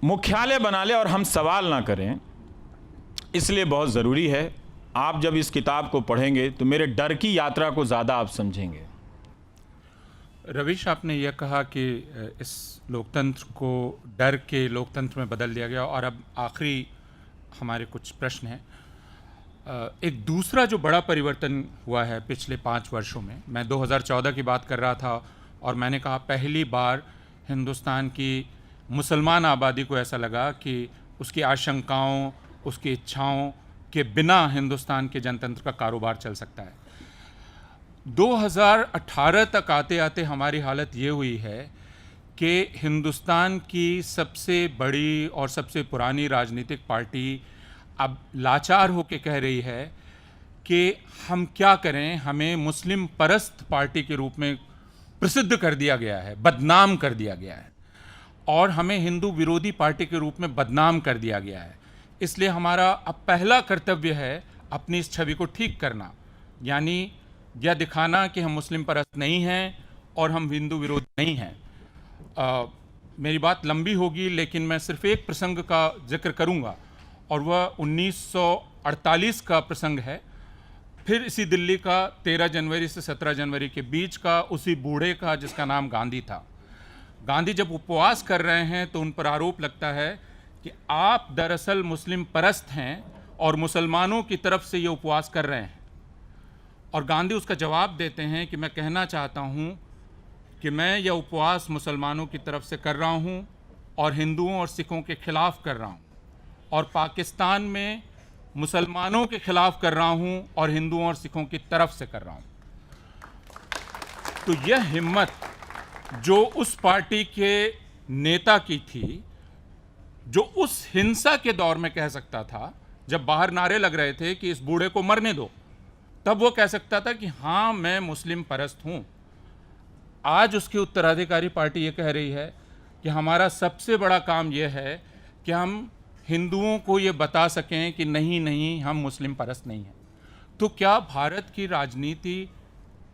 मुख्यालय बना ले और हम सवाल ना करें। इसलिए बहुत ज़रूरी है, आप जब इस किताब को पढ़ेंगे तो मेरे डर की यात्रा को ज़्यादा आप समझेंगे। रवीश, आपने यह कहा कि इस लोकतंत्र को डर के लोकतंत्र में बदल दिया गया, और अब आखिरी हमारे कुछ प्रश्न हैं। एक दूसरा जो बड़ा परिवर्तन हुआ है पिछले 5 वर्षों में, मैं 2014 की बात कर रहा था और मैंने कहा पहली बार हिंदुस्तान की मुसलमान आबादी को ऐसा लगा कि उसकी आशंकाओं, उसकी इच्छाओं के बिना हिंदुस्तान के जनतंत्र का कारोबार चल सकता है। 2018 तक आते आते हमारी हालत ये हुई है कि हिंदुस्तान की सबसे बड़ी और सबसे पुरानी राजनीतिक पार्टी अब लाचार होकर कह रही है कि हम क्या करें, हमें मुस्लिम परस्त पार्टी के रूप में प्रसिद्ध कर दिया गया है, बदनाम कर दिया गया है, और हमें हिंदू विरोधी पार्टी के रूप में बदनाम कर दिया गया है। इसलिए हमारा अब पहला कर्तव्य है अपनी इस छवि को ठीक करना, यानी यह दिखाना कि हम मुस्लिम परस्त नहीं हैं और हम हिंदू विरोधी नहीं हैं। मेरी बात लंबी होगी, लेकिन मैं सिर्फ एक प्रसंग का जिक्र करूंगा, और वह 1948 का प्रसंग है। फिर इसी दिल्ली का 13 जनवरी से 17 जनवरी के बीच का, उसी बूढ़े का जिसका नाम गांधी था। गांधी जब उपवास कर रहे हैं तो उन पर आरोप लगता है कि आप दरअसल मुस्लिम परस्त हैं और मुसलमानों की तरफ से ये उपवास कर रहे हैं। और गांधी उसका जवाब देते हैं कि मैं कहना चाहता हूँ कि मैं यह उपवास मुसलमानों की तरफ से कर रहा हूँ और हिंदुओं और सिखों के खिलाफ कर रहा हूँ, और पाकिस्तान में मुसलमानों के खिलाफ कर रहा हूँ और हिंदुओं और सिखों की तरफ से कर रहा हूँ। तो यह हिम्मत जो उस पार्टी के नेता की थी, जो उस हिंसा के दौर में कह सकता था, जब बाहर नारे लग रहे थे कि इस बूढ़े को मरने दो, तब वो कह सकता था कि हाँ मैं मुस्लिम परस्त हूँ। आज उसकी उत्तराधिकारी पार्टी ये कह रही है कि हमारा सबसे बड़ा काम यह है कि हम हिंदुओं को ये बता सकें कि नहीं नहीं, हम मुस्लिम परस्त नहीं हैं। तो क्या भारत की राजनीति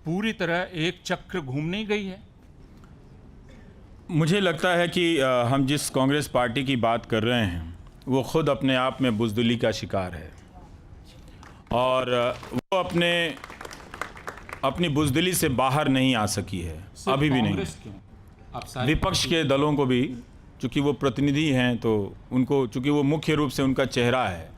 पूरी तरह एक चक्र घूम नहीं गई है? मुझे लगता है कि हम जिस कांग्रेस पार्टी की बात कर रहे हैं वो खुद अपने आप में बुज़दिली का शिकार है, और वो अपनी बुज़दिली से बाहर नहीं आ सकी है, अभी भी नहीं। विपक्ष के दलों को भी, चूँकि वो प्रतिनिधि हैं तो उनको, चूँकि वो मुख्य रूप से उनका चेहरा है,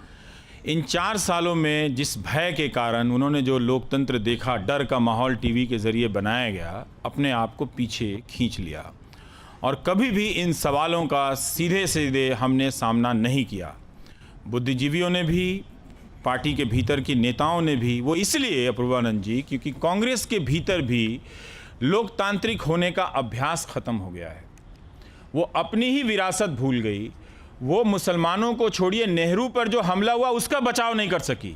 इन 4 सालों में जिस भय के कारण उन्होंने जो लोकतंत्र देखा, डर का माहौल टीवी के ज़रिए बनाया गया, अपने आप को पीछे खींच लिया, और कभी भी इन सवालों का सीधे सीधे हमने सामना नहीं किया। बुद्धिजीवियों ने भी, पार्टी के भीतर के नेताओं ने भी, वो इसलिए अपूर्वानंद जी, क्योंकि कांग्रेस के भीतर भी लोकतांत्रिक होने का अभ्यास ख़त्म हो गया है। वो अपनी ही विरासत भूल गई। वो मुसलमानों को छोड़िए, नेहरू पर जो हमला हुआ उसका बचाव नहीं कर सकी।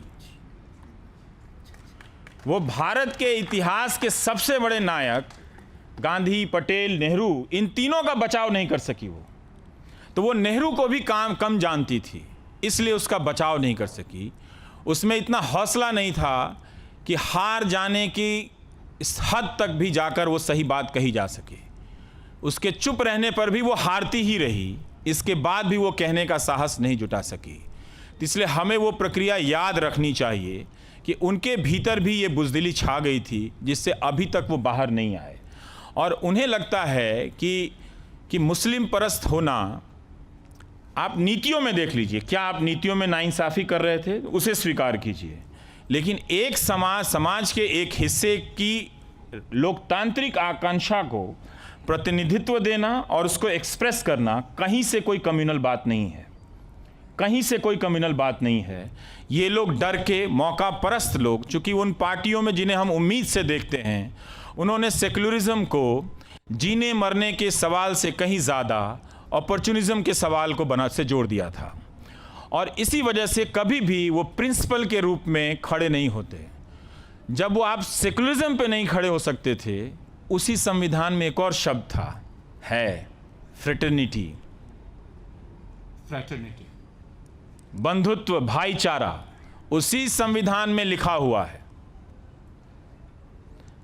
वो भारत के इतिहास के सबसे बड़े नायक गांधी, पटेल, नेहरू, इन तीनों का बचाव नहीं कर सकी। वो नेहरू को भी कम जानती थी, इसलिए उसका बचाव नहीं कर सकी। उसमें इतना हौसला नहीं था कि हार जाने की इस हद तक भी जाकर वो सही बात कही जा सके। उसके चुप रहने पर भी वो हारती ही रही, इसके बाद भी वो कहने का साहस नहीं जुटा सकी। तो इसलिए हमें वो प्रक्रिया याद रखनी चाहिए कि उनके भीतर भी ये बुज़दिली छा गई थी, जिससे अभी तक वो बाहर नहीं आए। और उन्हें लगता है कि मुस्लिम परस्त होना, आप नीतियों में देख लीजिए, क्या आप नीतियों में नाइंसाफ़ी कर रहे थे, उसे स्वीकार कीजिए, लेकिन एक समाज के एक हिस्से की लोकतांत्रिक आकांक्षा को प्रतिनिधित्व देना और उसको एक्सप्रेस करना कहीं से कोई कम्युनल बात नहीं है, कहीं से कोई कम्युनल बात नहीं है। ये लोग डर के, मौका परस्त लोग, चूंकि उन पार्टियों में जिन्हें हम उम्मीद से देखते हैं, उन्होंने सेक्युलरिज्म को जीने मरने के सवाल से कहीं ज़्यादा अपॉर्चुनिज्म के सवाल को से जोड़ दिया था, और इसी वजह से कभी भी वो प्रिंसिपल के रूप में खड़े नहीं होते। जब वो आप सेक्युलरिज्म पे नहीं खड़े हो सकते थे, उसी संविधान में एक और शब्द था, है फ्रेटर्निटी, बंधुत्व, भाईचारा। उसी संविधान में लिखा हुआ है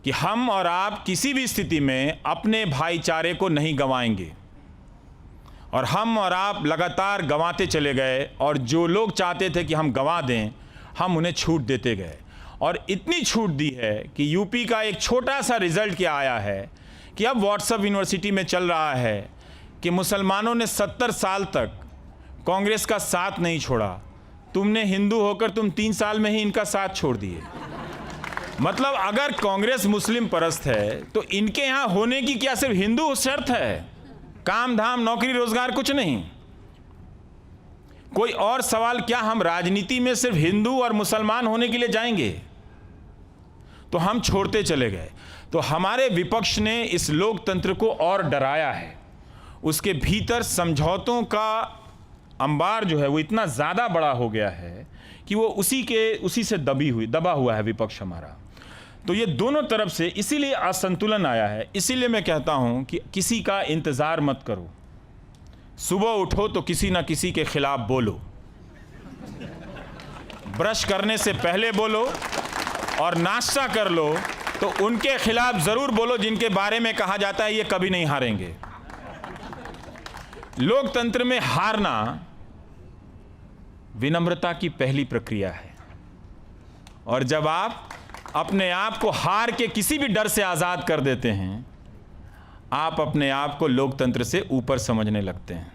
कि हम और आप किसी भी स्थिति में अपने भाईचारे को नहीं गंवाएंगे, और हम और आप लगातार गंवाते चले गए, और जो लोग चाहते थे कि हम गंवा दें, हम उन्हें छूट देते गए, और इतनी छूट दी है कि यूपी का एक छोटा सा रिजल्ट क्या आया है कि अब व्हाट्सएप यूनिवर्सिटी में चल रहा है कि मुसलमानों ने 70 साल तक कांग्रेस का साथ नहीं छोड़ा, तुमने हिंदू होकर तुम 3 साल में ही इनका साथ छोड़ दिए। मतलब अगर कांग्रेस मुस्लिम परस्त है तो इनके यहाँ होने की क्या सिर्फ हिंदू शर्त है? काम धाम नौकरी रोजगार कुछ नहीं, कोई और सवाल क्या हम राजनीति में सिर्फ हिंदू और मुसलमान होने के लिए जाएंगे? तो हम छोड़ते चले गए। तो हमारे विपक्ष ने इस लोकतंत्र को और डराया है, उसके भीतर समझौतों का अंबार जो है वो इतना ज़्यादा बड़ा हो गया है कि वो उसी से दबा हुआ है विपक्ष हमारा। तो ये दोनों तरफ से इसीलिए असंतुलन आया है। इसीलिए मैं कहता हूं कि किसी का इंतज़ार मत करो, सुबह उठो तो किसी ना किसी के खिलाफ बोलो, ब्रश करने से पहले बोलो, और नाश्ता कर लो तो उनके खिलाफ ज़रूर बोलो जिनके बारे में कहा जाता है ये कभी नहीं हारेंगे। लोकतंत्र में हारना विनम्रता की पहली प्रक्रिया है, और जब आप अपने आप को हार के किसी भी डर से आज़ाद कर देते हैं, आप अपने आप को लोकतंत्र से ऊपर समझने लगते हैं।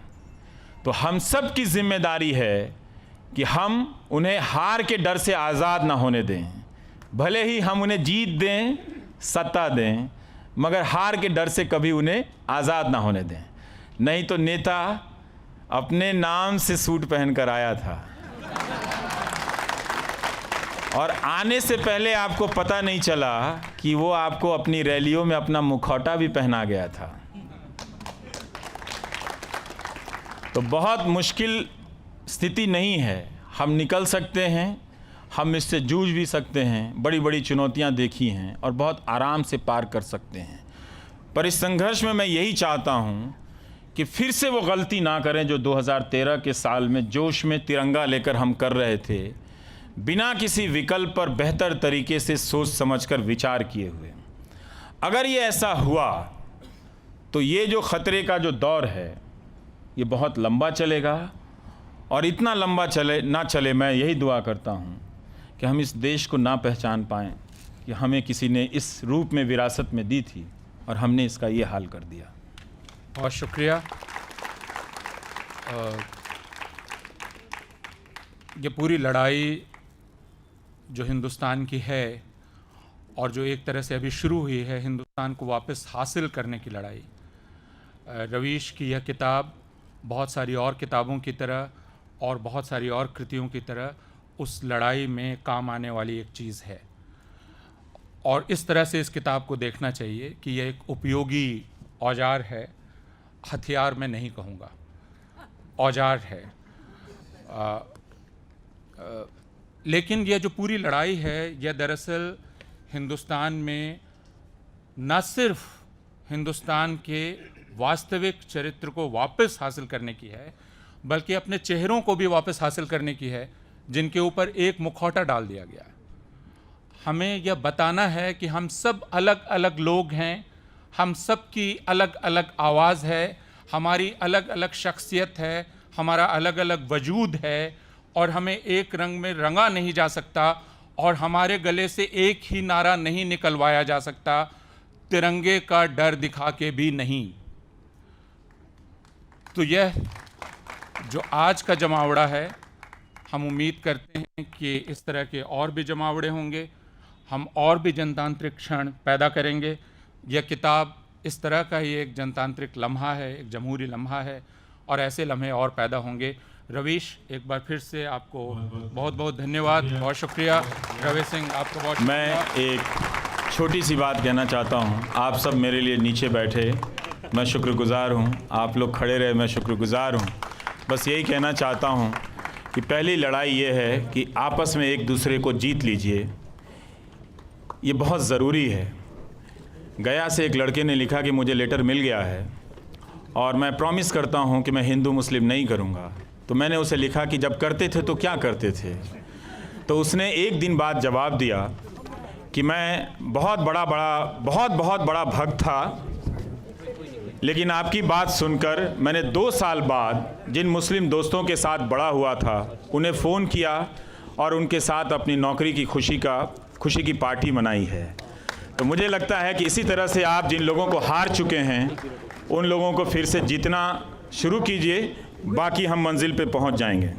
तो हम सब की जिम्मेदारी है कि हम उन्हें हार के डर से आज़ाद ना होने दें, भले ही हम उन्हें जीत दें, सत्ता दें, मगर हार के डर से कभी उन्हें आज़ाद ना होने दें। नहीं तो नेता अपने नाम से सूट पहनकर आया था, और आने से पहले आपको पता नहीं चला कि वो आपको अपनी रैलियों में अपना मुखौटा भी पहना गया था। तो बहुत मुश्किल स्थिति नहीं है, हम निकल सकते हैं, हम इससे जूझ भी सकते हैं, बड़ी बड़ी चुनौतियां देखी हैं और बहुत आराम से पार कर सकते हैं। पर इस संघर्ष में मैं यही चाहता हूं कि फिर से वो गलती ना करें जो 2013 के साल में जोश में तिरंगा लेकर हम कर रहे थे, बिना किसी विकल्प पर बेहतर तरीके से सोच समझकर विचार किए हुए। अगर ये ऐसा हुआ तो ये जो ख़तरे का जो दौर है ये बहुत लंबा चलेगा, और इतना लंबा चले मैं यही दुआ करता हूँ कि हम इस देश को ना पहचान पाएँ कि हमें किसी ने इस रूप में विरासत में दी थी और हमने इसका ये हाल कर दिया। बहुत शुक्रिया। ये पूरी लड़ाई जो हिंदुस्तान की है और जो एक तरह से अभी शुरू हुई है, हिंदुस्तान को वापस हासिल करने की लड़ाई, रवीश की यह किताब बहुत सारी और किताबों की तरह और बहुत सारी और कृतियों की तरह उस लड़ाई में काम आने वाली एक चीज़ है। और इस तरह से इस किताब को देखना चाहिए कि यह एक उपयोगी औजार है, हथियार मैं नहीं कहूँगा, औजार है। लेकिन यह जो पूरी लड़ाई है यह दरअसल हिंदुस्तान में न सिर्फ हिंदुस्तान के वास्तविक चरित्र को वापस हासिल करने की है, बल्कि अपने चेहरों को भी वापस हासिल करने की है जिनके ऊपर एक मुखौटा डाल दिया गया। हमें यह बताना है कि हम सब अलग अलग लोग हैं, हम सब की अलग अलग आवाज़ है, हमारी अलग अलग शख्सियत है, हमारा अलग अलग वजूद है, और हमें एक रंग में रंगा नहीं जा सकता, और हमारे गले से एक ही नारा नहीं निकलवाया जा सकता। तिरंगे का डर दिखा के भी नहीं। तो यह जो आज का जमावड़ा है, हम उम्मीद करते हैं कि इस तरह के और भी जमावड़े होंगे, हम और भी जनतांत्रिक क्षण पैदा करेंगे। यह किताब इस तरह का ही एक जनतांत्रिक लम्हा है, एक जमहूरी लम्हा है, और ऐसे लम्हे और पैदा होंगे। रवीश, एक बार फिर से आपको बहुत बहुत धन्यवाद, बहुत शुक्रिया। रवि सिंह, आपको बहुत मैं एक छोटी सी बात कहना चाहता हूँ। आप सब मेरे लिए नीचे बैठे, मैं शुक्रगुज़ार हूँ। आप लोग खड़े रहे, मैं शुक्रगुज़ार हूँ। बस यही कहना चाहता हूँ कि पहली लड़ाई ये है कि आपस में एक दूसरे को जीत लीजिए, ये बहुत ज़रूरी है। गया से एक लड़के ने लिखा कि मुझे लेटर मिल गया है और मैं प्रॉमिस करता हूँ कि मैं हिंदू मुस्लिम नहीं करूँगा। तो मैंने उसे लिखा कि जब करते थे तो क्या करते थे। तो उसने एक दिन बाद जवाब दिया कि मैं बहुत बड़ा भक्त था, लेकिन आपकी बात सुनकर मैंने 2 साल बाद जिन मुस्लिम दोस्तों के साथ बड़ा हुआ था उन्हें फ़ोन किया और उनके साथ अपनी नौकरी की खुशी की पार्टी मनाई है। तो मुझे लगता है कि इसी तरह से आप जिन लोगों को हार चुके हैं उन लोगों को फिर से जीतना शुरू कीजिए, बाकी हम मंजिल पे पहुंच जाएंगे।